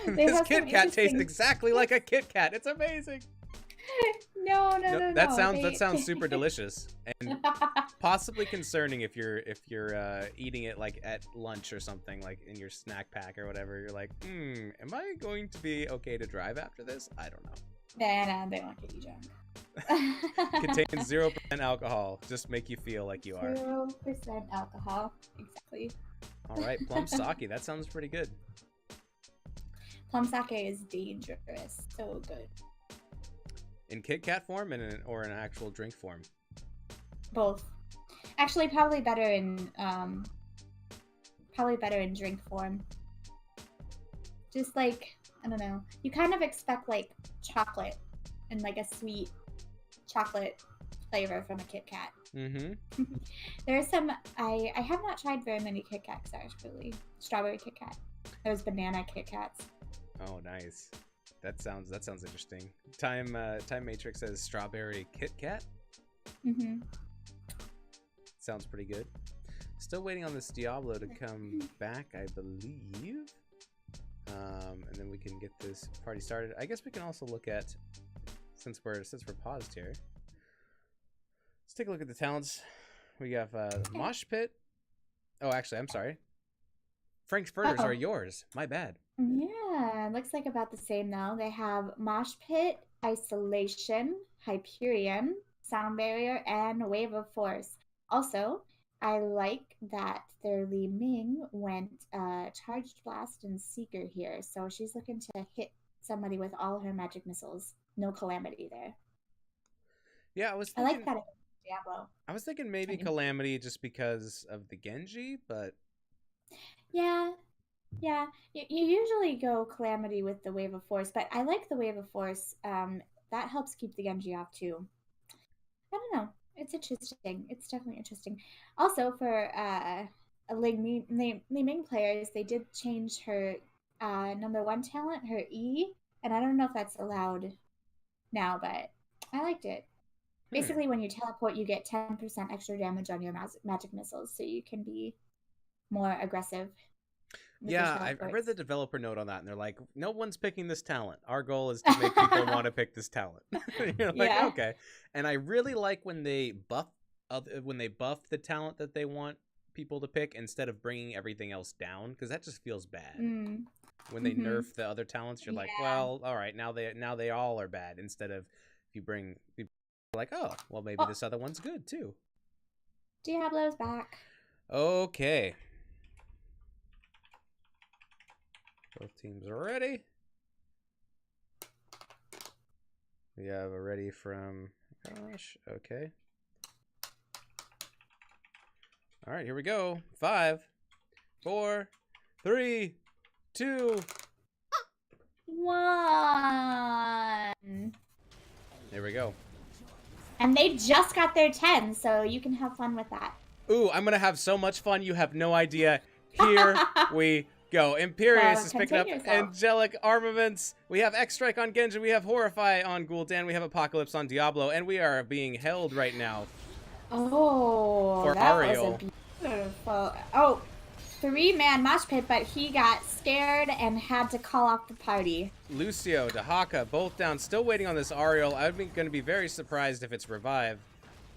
This Kit Kat tastes exactly like a Kit Kat. It's amazing. No. That sounds super delicious and possibly concerning if you're eating it like at lunch or something, like in your snack pack or whatever. You're like, am I going to be okay to drive after this? I don't know. Nah, they won't get you drunk. Contains 0% alcohol. Just make you feel like you are. 0% alcohol. Exactly. All right, plum sake. That sounds pretty good. Plum sake is dangerous. So good. In Kit Kat form or in actual drink form? Both. Actually, probably better in drink form. Just like, I don't know. You kind of expect like chocolate and like a sweet chocolate flavor from a Kit Kat. Mm-hmm. There's some I have not tried very many Kit Kats actually. Strawberry Kit Kat. There's banana Kit Kats. Oh, nice. That sounds interesting. Time Matrix says strawberry Kit Kat. Mm-hmm. Sounds pretty good. Still waiting on this Diablo to come back, I believe. And then we can get this party started. I guess we can also look at, since we're paused here. Let's take a look at the talents. We have Mosh Pit. Oh, actually, I'm sorry. Frank's Furters are yours. My bad. Yeah, looks like about the same though. They have Mosh Pit, Isolation, Hyperion, Sound Barrier, and Wave of Force. Also, I like that their Li Ming went Charged Blast and Seeker here. So she's looking to hit somebody with all her magic missiles. No Calamity there. Yeah, I like that. Diablo. I was thinking maybe Calamity just because of the Genji, but... Yeah. You usually go Calamity with the Wave of Force, but I like the Wave of Force. That helps keep the Genji off too. I don't know. It's interesting. It's definitely interesting. Also, for Li Ming players, they did change her #1 talent, her E, and I don't know if that's allowed now, but I liked it. Basically, when you teleport, you get 10% extra damage on your magic missiles, so you can be more aggressive. Yeah, I read the developer note on that, and they're like, no one's picking this talent. Our goal is to make people want to pick this talent. You're like, yeah. Okay. And I really like when they buff the talent that they want people to pick instead of bringing everything else down, because that just feels bad. When they nerf the other talents, you're like, well, all right, now they all are bad. Instead of if you bring people like, oh, well, maybe this other one's good too. Diablo's back. Okay. Both teams are ready. We have a ready from gosh. Okay. All right, here we go. 5, 4, 3, 2, 1. There we go. And they just got their 10, so you can have fun with that. Ooh, I'm gonna have so much fun. You have no idea. Here we go. Imperius is picking up Angelic Armaments. We have X-Strike on Genji. We have Horrify on Gul'dan. We have Apocalypse on Diablo. And we are being held right now. Oh, for that Ariel. was a beautiful... Oh, 3-man mosh pit, but he got scared and had to call off the party. Lucio, Dahaka, both down. Still waiting on this Ariel. I'm going to be very surprised if it's Revive.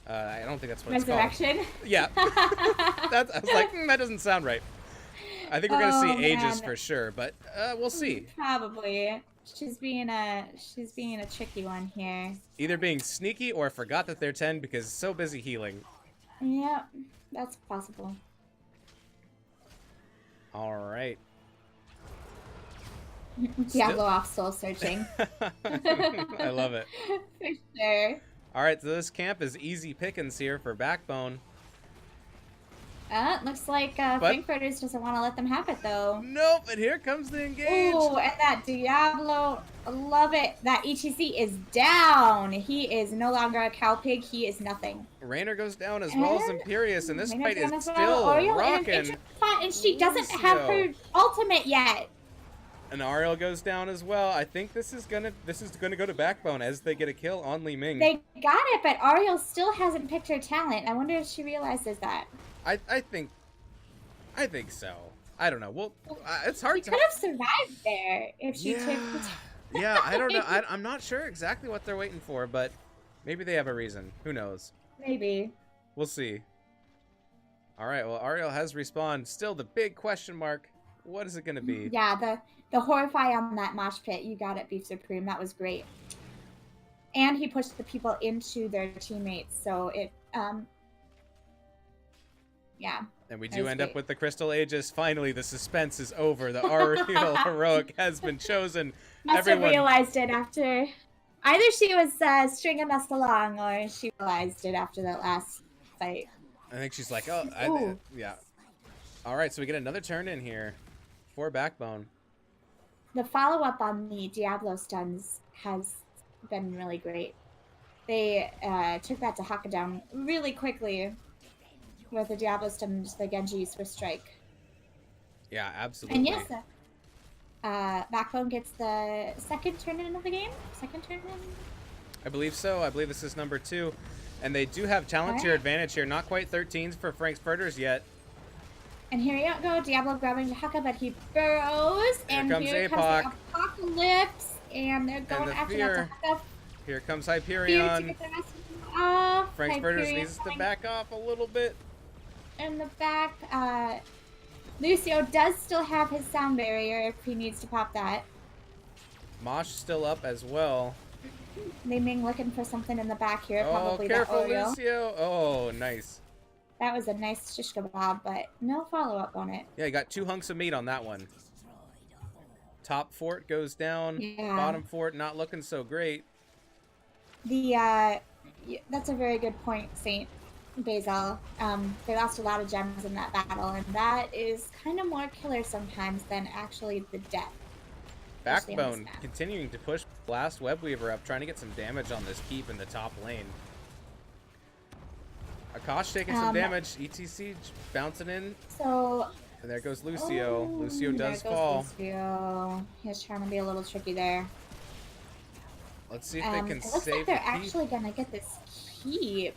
I don't think that's what it's called. Resurrection? Yeah. I was like, that doesn't sound right. I think we're going to see Aegis for sure, but we'll see. Probably. She's being a tricky one here. Either being sneaky or forgot that they're 10 because so busy healing. Yeah, that's possible. All right. Diablo off soul searching. I love it. For sure. All right, so this camp is easy pickings here for Backbone. Looks like Frankfurters doesn't want to let them have it, though. Nope, and here comes the engage. Ooh, and that Diablo, love it. That ETC is down. He is no longer a cow pig. He is nothing. Raynor goes down as well as Imperius, and this fight is still Oriole rocking. And she doesn't have her ultimate yet. And Ariel goes down as well. I think this is gonna go to Backbone as they get a kill on Li Ming. They got it, but Ariel still hasn't picked her talent. I wonder if she realizes that. I think so. I don't know. Well, it's hard She to. could have survived there if she took the Yeah, I don't know. I'm not sure exactly what they're waiting for, but maybe they have a reason. Who knows? Maybe. We'll see. All right. Well, Ariel has respawned. Still the big question mark. What is it going to be? Yeah, the horrify on that mosh pit. You got it, Beef Supreme. That was great. And he pushed the people into their teammates, so it yeah. And we do end up with the Crystal Aegis. Finally, the suspense is over. The Ariel heroic has been chosen. Must have realized it after. Either she was stringing us along, or she realized it after that last fight. I think she's like, oh, yeah. All right, so we get another turn in here for Backbone. The follow-up on the Diablo stuns has been really great. They took that to Haka down really quickly with the Diablo stun, the Genji Swiss strike. Yeah, absolutely. And yes, Backbone gets the second turn in of the game. Second turn in. I believe so. I believe this is number 2, and they do have talent tier advantage here. Not quite 13s for Frank's Furters yet. And here you go, Diablo grabbing Haka, but he burrows, and here comes the Apocalypse, and they're going after that Haka. Here comes Hyperion. To get the rest of them off. Frank's Furters needs to back off a little bit. In the back, Lucio does still have his sound barrier if he needs to pop that. Mosh still up as well. Li Ming looking for something in the back here. Probably careful, that Oreo. Lucio. Oh, nice. That was a nice shish kebab, but no follow-up on it. Yeah, you got 2 hunks of meat on that one. Top fort goes down. Yeah. Bottom fort not looking so great. That's a very good point, Saint Basil. They lost a lot of gems in that battle, and that is kind of more killer sometimes than actually the death. Backbone continuing to push Blast Webweaver up, trying to get some damage on this keep in the top lane. Akash taking some damage. ETC bouncing in. So. And there goes Lucio. Lucio does fall. Lucio. He's trying to be a little tricky there. Let's see if they can save It looks like they're the keep. actually gonna get this keep.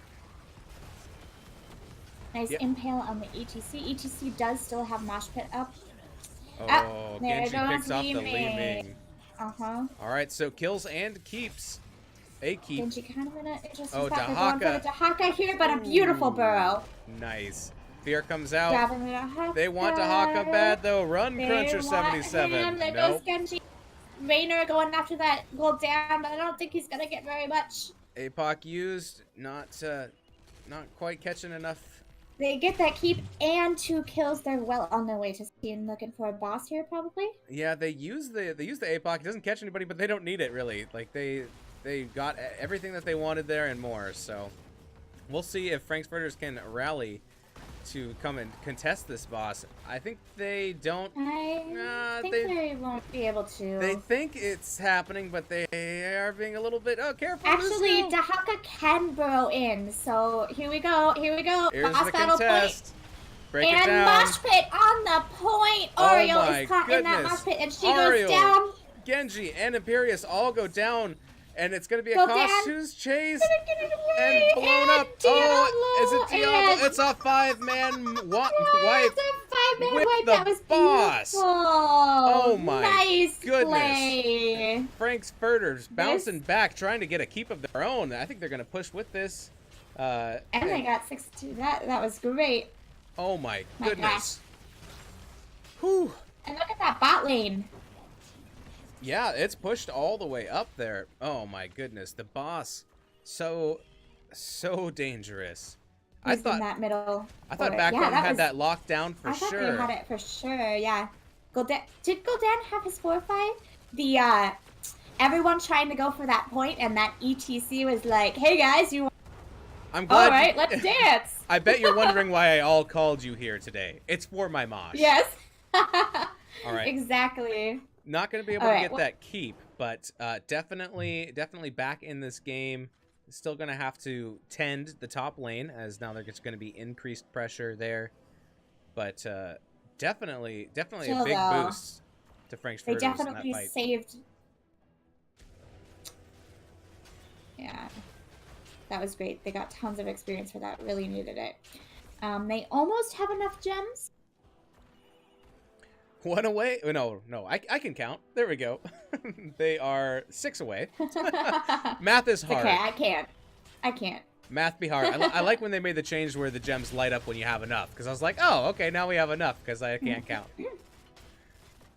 Nice impale on the ETC. ETC does still have mosh pit up. Oh, Genji picks off the Li Ming. Uh-huh. Alright, so kills and keeps. A keep. Genji kind of in an interesting spot. Dahaka. They're going for the Dahaka here, but a beautiful burrow. Nice. Fear comes out. Grabbing the Dahaka. They want Dahaka bad, though. Run, Cruncher 77. There goes Genji. Raynor going after that gold down, but I don't think he's going to get very much. APOC used. Not quite catching enough. They get that keep and 2 kills. They're well on their way to being looking for a boss here, probably. Yeah, they use the APOC. It doesn't catch anybody, but they don't need it really. Like they got everything that they wanted there and more. So we'll see if Frank's Furters can rally to come and contest this boss. I think they don't. I think they won't be able to. They think it's happening, but they are being a little bit careful. Actually, Dahaka can burrow in. So here we go. Here we go. Here's boss the battle contest. Break and it down. mosh pit on the point. Ariel is caught in that mosh pit, and she goes down. Genji and Imperius all go down. And it's going to be Akash who's chased and blown up. Oh, is it Diablo? It's a 5-man wipe. It's a 5-man wipe. That was boss. Beautiful. Oh my goodness. Play. Frank's Furters bouncing back, trying to get a keep of their own. I think they're going to push with this. And they got 6-2. That was great. Oh my goodness. Whew. And look at that bot lane. Yeah, it's pushed all the way up there. Oh my goodness, the boss, so dangerous. I Who's in thought that middle? I thought Yeah, Backbone that had was. that locked down for I thought sure. they had it for sure. Yeah. Did Gul'dan have his 4-5? The everyone trying to go for that point, and that ETC was like, "Hey guys, you." I'm All glad. right, let's dance. I bet you're wondering why I all called you here today. It's for my mosh. Yes. All right. Exactly. Not going to be able to get that keep, but definitely back in this game. Still going to have to tend the top lane, as now there's going to be increased pressure there. But definitely Still, a big though, boost to Frank's they Furters in that definitely fight. saved. Yeah, that was great. They got tons of experience for that. Really needed it. They almost have enough gems. One away? No, I can count. There we go. They are 6 away. Math is hard. Okay, I can't. Math be hard. I like when they made the change where the gems light up when you have enough. Because I was like, oh, okay, now we have enough because I can't count.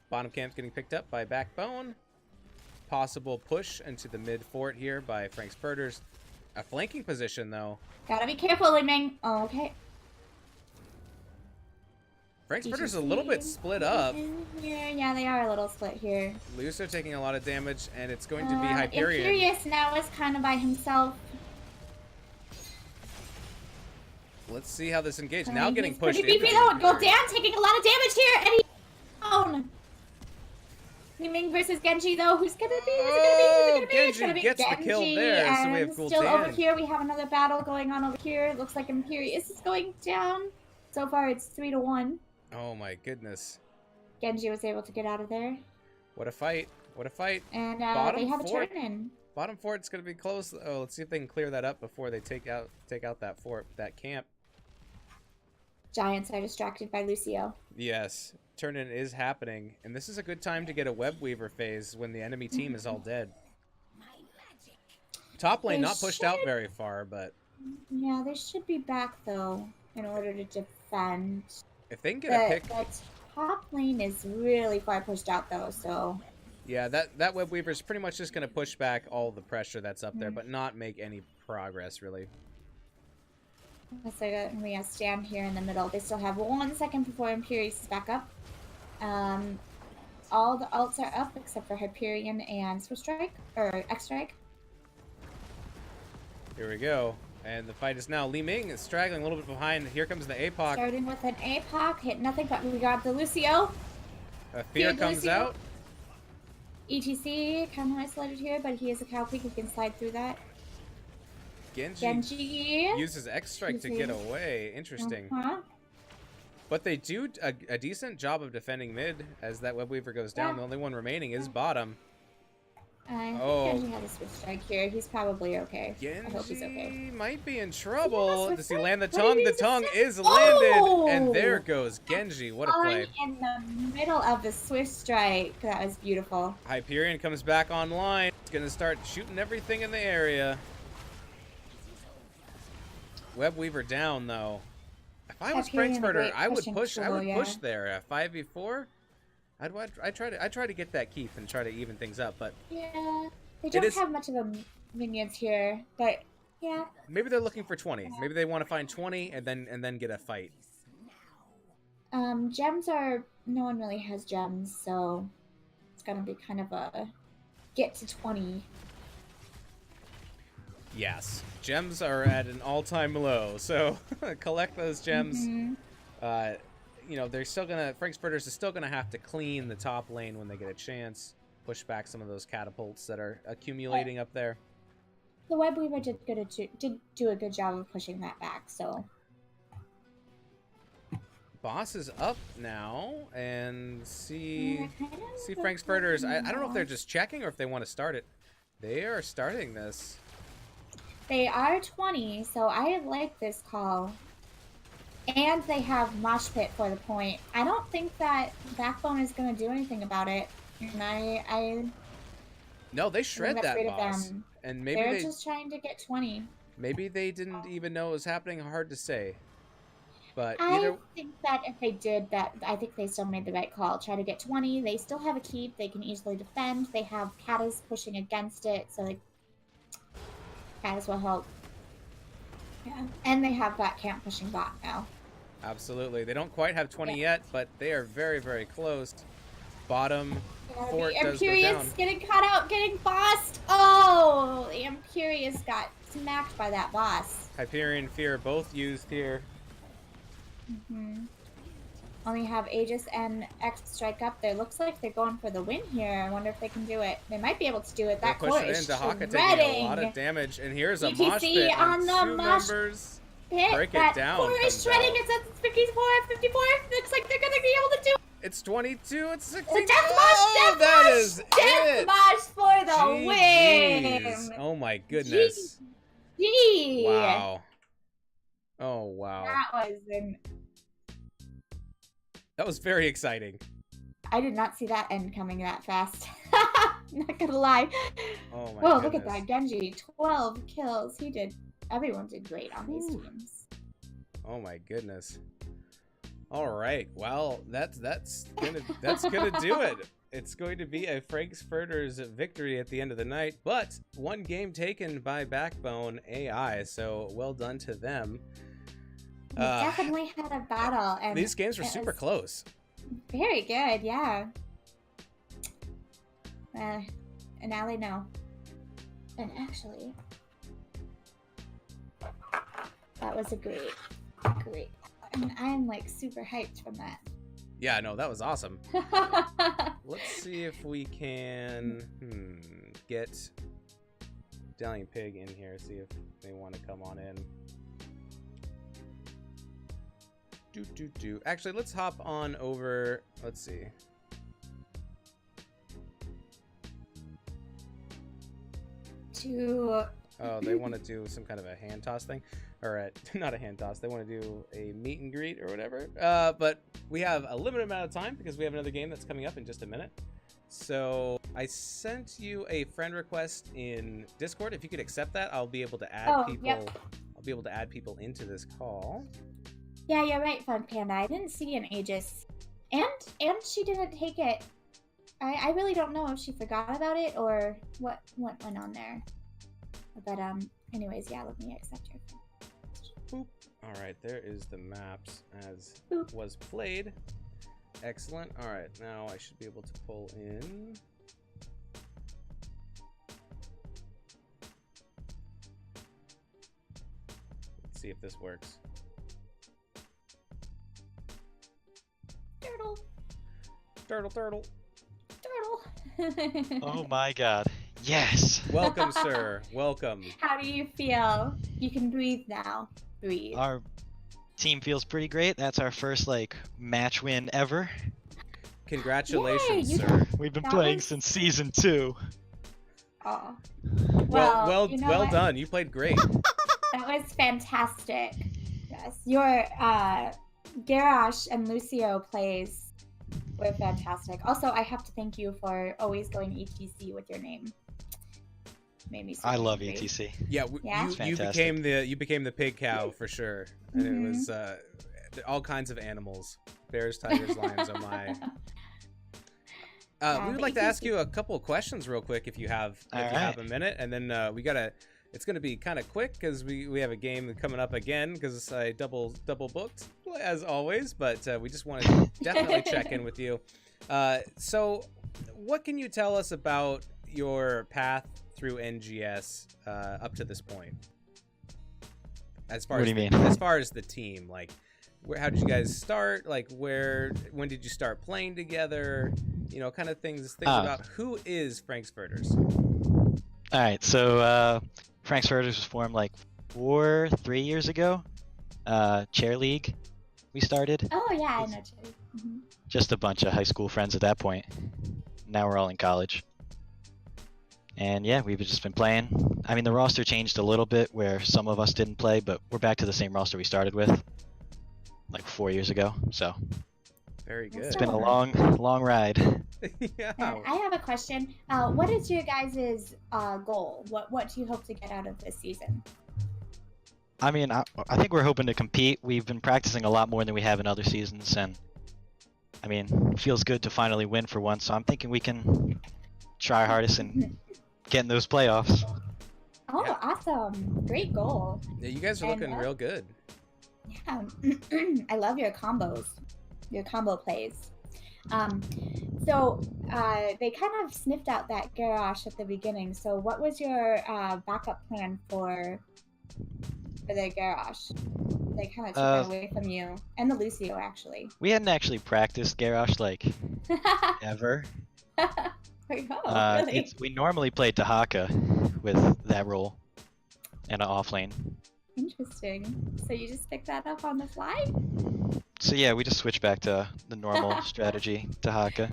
Bottom camp's getting picked up by Backbone. Possible push into the mid fort here by Frank's Furters. A flanking position, though. Gotta be careful, Ling. Oh, okay. Frank's Furters is a little bit split up. Yeah, they are a little split here. Luso taking a lot of damage, and it's going to be Hyperion. Imperius now is kind of by himself. Let's see how this engages. Now getting pushed. Pretty beefy though. Gul'dan taking a lot of damage here, and he's down. Ming versus Genji though. Who's gonna be? Genji gets the kill there. And so we have Gul'dan. still over here, we have another battle going on over here. It looks like Imperius is going down. So far, it's 3-1. Oh my goodness. Genji was able to get out of there. What a fight. What a fight. And Bottom they have fort. a turn in. Bottom fort's going to be close. Oh, let's see if they can clear that up before they take out that fort, that camp. Giants are distracted by Lucio. Yes. Turn-in is happening. And this is a good time to get a web weaver phase when the enemy team is all dead. Top lane not pushed out very far, but... Yeah, they should be back, though, in order to defend. If they can get a pick... The top lane is really far pushed out, though, so... Yeah, that web weaver is pretty much just going to push back all the pressure that's up there, but not make any progress, really. So we stand here in the middle. They still have 1 second before Imperius is back up. All the ults are up except for Hyperion and Swift Strike, or X Strike. Here we go. And the fight is now. Li Ming is straggling a little bit behind. Here comes the APOC. Starting with an APOC, hit nothing, but we got the Lucio. Fear comes Lucio. out. ETC, kind of isolated here, but he is a cow peak. He can slide through that. Genji uses X Strike to get away. Interesting. But they do a decent job of defending mid as that web weaver goes down. The only one remaining is bottom. I think Genji had a Swift Strike here. He's probably okay. I hope he's okay. Might be in trouble. Does he land the tongue? The tongue is landed. And there goes Genji. What a play. In the middle of the Swift Strike. That was beautiful. Hyperion comes back online. He's going to start shooting everything in the area. Web weaver down, though. If I was Frankfurter, I would push. I would push there. A 5v4. I'd try to get that keep and try to even things up, but yeah, they don't have much of a minions here, but yeah. Maybe they're looking for 20. Maybe they want to find 20 and then get a fight. Gems are no one really has gems, so it's gonna be kind of a get to 20. Yes, gems are at an all-time low, so collect those gems. You know, they're still gonna. Frank's Furters is still gonna have to clean the top lane when they get a chance. Push back some of those catapults that are accumulating up there. The web weaver did do a good job of pushing that back. So boss is up now, and see Frank's Furters. I don't know if they're just checking or if they want to start it. They are starting this. They are 20, so I like this call. And they have Mosh Pit for the point. I don't think that Backbone is going to do anything about it. And No, they shred that boss. And maybe they're just trying to get 20. Maybe they didn't even know it was happening. Hard to say. But I think that if they did that, I think they still made the right call. Try to get 20. They still have a keep. They can easily defend. They have Katas pushing against it, so like Katas will help. Yeah, and they have that camp pushing bot now. Absolutely. They don't quite have 20 yet, but they are very, very close. Bottom fort The does go down. Imperious getting caught out, getting bossed. Oh, the Imperious got smacked by that boss. Hyperion Fear both used here. Only have Aegis and X strike up there. Looks like they're going for the win here. I wonder if they can do it. They might be able to do it. That They're core pushing is into Haka shredding. taking a lot of damage, and here's a mosh ETC pit on the two mosh members. pit. Break That it down. core is shredding. Out. It's at 54, 54. Looks like they're gonna be able to do it. It's 22. It's 60. Death Mosh, that is Death Mosh for the GG's. win. Oh my goodness. GG. Wow. Oh wow. That was very exciting. I did not see that end coming that fast. Not gonna lie. Oh my Whoa, goodness. look at that. Genji, 12 kills. Everyone did great on these teams. Oh my goodness. All right. Well, that's gonna do it. It's going to be a Frank's Furters victory at the end of the night, but one game taken by Backbone AI. So well done to them. We definitely had a battle, and these games were super close. Very good, yeah. And now they know. And actually, that was a great. I mean, I'm like super hyped from that. Yeah, no, that was awesome. Let's see if we can get Stallion Pig in here. See if they want to come on in. Actually, let's hop on over. Let's see. Oh, they want to do some kind of a hand toss thing, or not a hand toss. They want to do a meet and greet or whatever. But we have a limited amount of time because we have another game that's coming up in just a minute. So I sent you a friend request in Discord. If you could accept that, I'll be able to add people. Yep. I'll be able to add people into this call. Yeah, you're right, Fun Panda. I didn't see an Aegis. And she didn't take it. I really don't know if she forgot about it or what went on there. But anyways, yeah, let me accept your Boop. All right, there is the maps as Boop. Was played. Excellent. All right, now I should be able to pull in. Let's see if this works. Turtle. Oh my god. Yes! Welcome, sir. Welcome. How do you feel? You can breathe now. Breathe. Our team feels pretty great. That's our first, match win ever. Congratulations, Yay, sir. We've been playing since Season 2. Oh. Well you know done. You played great. That was fantastic. Yes. Your Garrosh and Lucio plays were fantastic. Also, I have to thank you for always going ETC with your name. Made me so I love angry. ETC. Yeah, Yeah? you became the pig cow for sure, and it was all kinds of animals: bears, tigers, lions. Oh my! We would like to ask you a couple of questions real quick, if you have a minute, and then it's gonna be kind of quick because we have a game coming up again because I double booked as always, but we just want to definitely check in with you. So, what can you tell us about your path through NGS up to this point? As far What as do you mean? As far as the team, how did you guys start? When did you start playing together? Kind of things about who is Frank's Furters. All right, so Frank's Furters was formed 3 years ago. Chair League, we started. Oh yeah, I know. Mm-hmm. Just a bunch of high school friends at that point. Now we're all in college. And yeah, we've just been playing. I mean, the roster changed a little bit where some of us didn't play, but we're back to the same roster we started with 4 years ago. So very good. It's been a long ride. Yeah. I have a question. What is your guys' goal? What do you hope to get out of this season? I mean, I think we're hoping to compete. We've been practicing a lot more than we have in other seasons, and I mean, it feels good to finally win for once. So I'm thinking we can try our hardest and get in those playoffs. Oh, Yeah. awesome. Great goal. Yeah, you guys are And, looking real good. Yeah. I love your combos, your combo plays. Um, so they kind of sniffed out that garage at the beginning. So what was your backup plan for the garage? They kind of took Uh, it away from you and the Lucio, actually. We hadn't actually practiced Garrosh like ever. Oh, really? We normally play Tahaka with that role and an off lane. Interesting. So you just picked that up on the fly? So yeah, we just switched back to the normal strategy, Tahaka.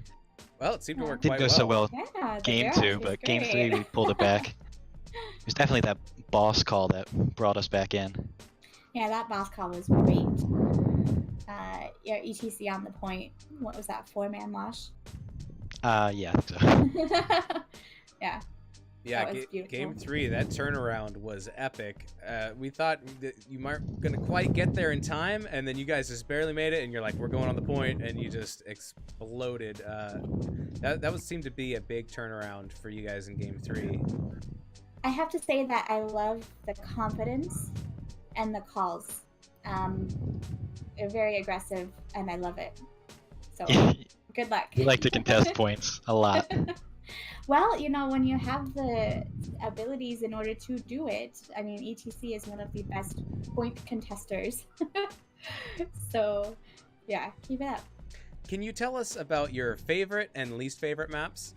Well, it seemed to work Didn't quite go so well Yeah, the game garage 2, was but game 3 great. we pulled it back. It was definitely that boss call that brought us back in. Yeah, that boss call was great. Your ETC on the point. What was that, 4-man mosh? Yeah, I think so. Yeah. Yeah, That was beautiful. game 3, that turnaround was epic. We thought that you weren't gonna quite get there in time, and then you guys just barely made it, and you're like, we're going on the point, and you just exploded. That seemed to be a big turnaround for you guys in game 3. I have to say that I love the confidence and the calls. They're very aggressive, and I love it. So, good luck. We like to contest points a lot. Well, you know, when you have the abilities in order to do it, I mean, ETC is one of the best point contesters. So, yeah, keep it up. Can you tell us about your favorite and least favorite maps?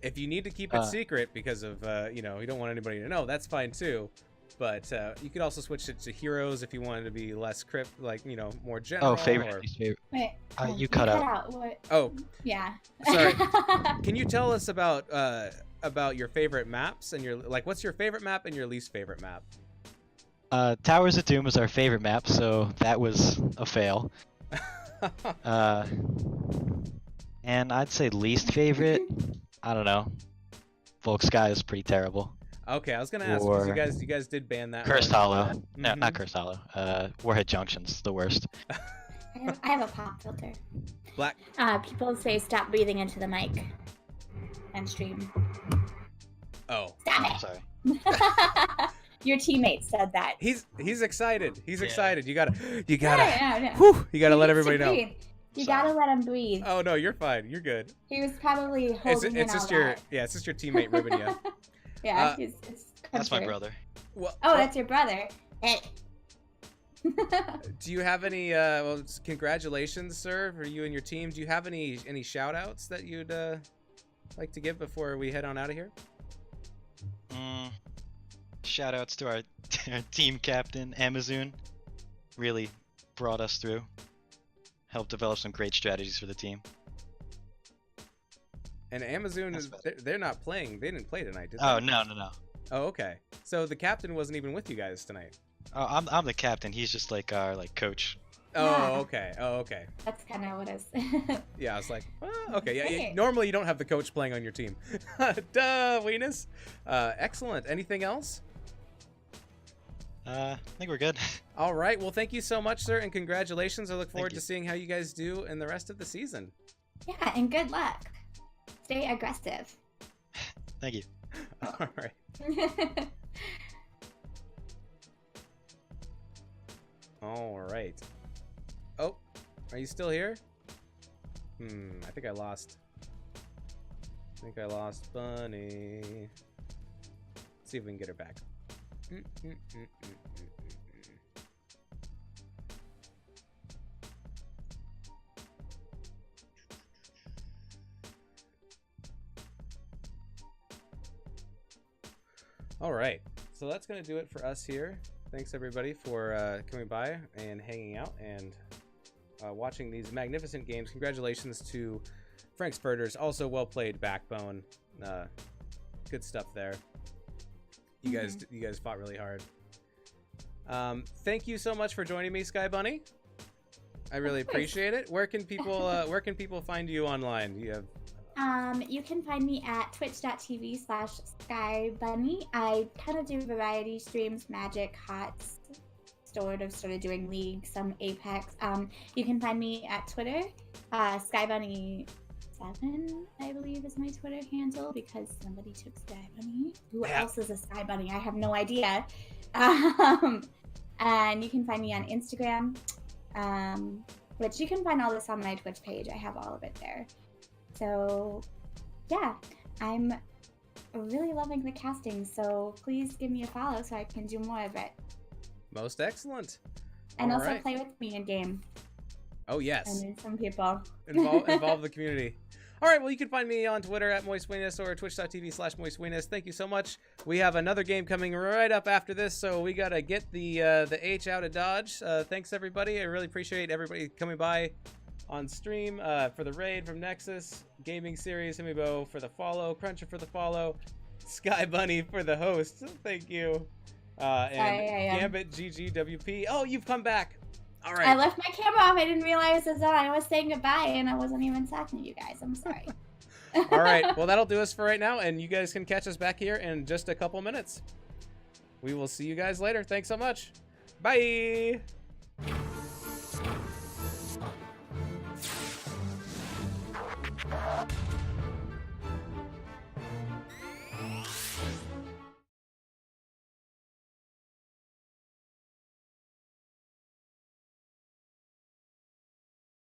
If you need to keep it secret because of, you know, you don't want anybody to know, that's fine too. But you could also switch it to heroes if you wanted to be less like, you know, more general. Oh, favorite, or... least favorite. Wait, You cut out. What? Oh, Yeah. sorry. Can you tell us about your favorite maps and your, like, what's your favorite map and your least favorite map? Towers of Doom was our favorite map, so that was a fail. And I'd say least favorite, I don't know. Volk Sky is pretty terrible. Okay, I was gonna ask because you guys did ban that. Cursed one. Hollow. No, not Cursed Hollow. Warhead Junction's the worst. I have a pop filter. Black. People say stop breathing into the mic and stream. Oh. Stop Sorry. it. Your teammate said that. He's excited. He's excited. You gotta. Yeah. Whew, you gotta let He needs to everybody know. breathe. You gotta let him breathe. Oh no, you're fine. You're good. He was probably holding It's in just all your that. it's just your teammate ribbing you. Yeah, That's my country. brother. Well, Oh, that's your brother. Hey. do you have any? Well, congratulations, sir, for you and your team. Do you have any shout outs that you'd like to give before we head on out of here? Shout outs to our team captain, Amazon. Really brought us through. Helped develop some great strategies for the team. And Amazon is they're not playing. They didn't play tonight, did they? Oh, no. Oh, okay. So the captain wasn't even with you guys tonight. Oh, I'm the captain. He's just like our coach. Oh, Yeah. okay. Oh, okay. That's kind of what it is. Yeah, I was like, okay. Yeah, Great. normally you don't have the coach playing on your team. Duh, Weenus. Excellent. Anything else? I think we're good. All right. Well, thank you so much, sir, and congratulations. I look forward you. to seeing how you guys do in the rest of the season. Yeah, and good luck. Stay aggressive. Thank you. All right. All right. Oh, are you still here? I think I lost. Bunny. Let's see if we can get her back. All right, so that's going to do it for us here. Thanks everybody for coming by and hanging out and watching these magnificent games. Congratulations to Frank's Furters. Also well played, Backbone. Good stuff there. You guys fought really hard. Thank you so much for joining me, Sky Bunny. I really appreciate it. Where can people find you online? You have You can find me at twitch.tv/skybunny. I kind of do variety streams, Magic, HOTS, started doing League, some Apex. You can find me at Twitter, Skybunny Sky7, I believe, is my Twitter handle because somebody took Sky Bunny. Who else is a Sky Bunny? I have no idea. And you can find me on Instagram, which you can find all this on my Twitch page. I have all of it there. So, yeah, I'm really loving the casting. So please give me a follow so I can do more of it. Most excellent. And All also right. play with me in game. Oh, yes. I mean, some people. Involve the community. All right, well, you can find me on Twitter at MoistWeenus or twitch.tv/MoistWeenus. Thank you so much. We have another game coming right up after this, so we got to get the H out of Dodge. Thanks, everybody. I really appreciate everybody coming by on stream for the raid from Nexus, Gaming Series, Himibo for the follow, Cruncher for the follow, Sky Bunny for the host. Thank you. And Gambit GGWP. Oh, you've come back. All right. I left my camera off. I didn't realize it was on. I was saying goodbye and I wasn't even talking to you guys. I'm sorry. All right. Well, that'll do us for right now. And you guys can catch us back here in just a couple minutes. We will see you guys later. Thanks so much. Bye.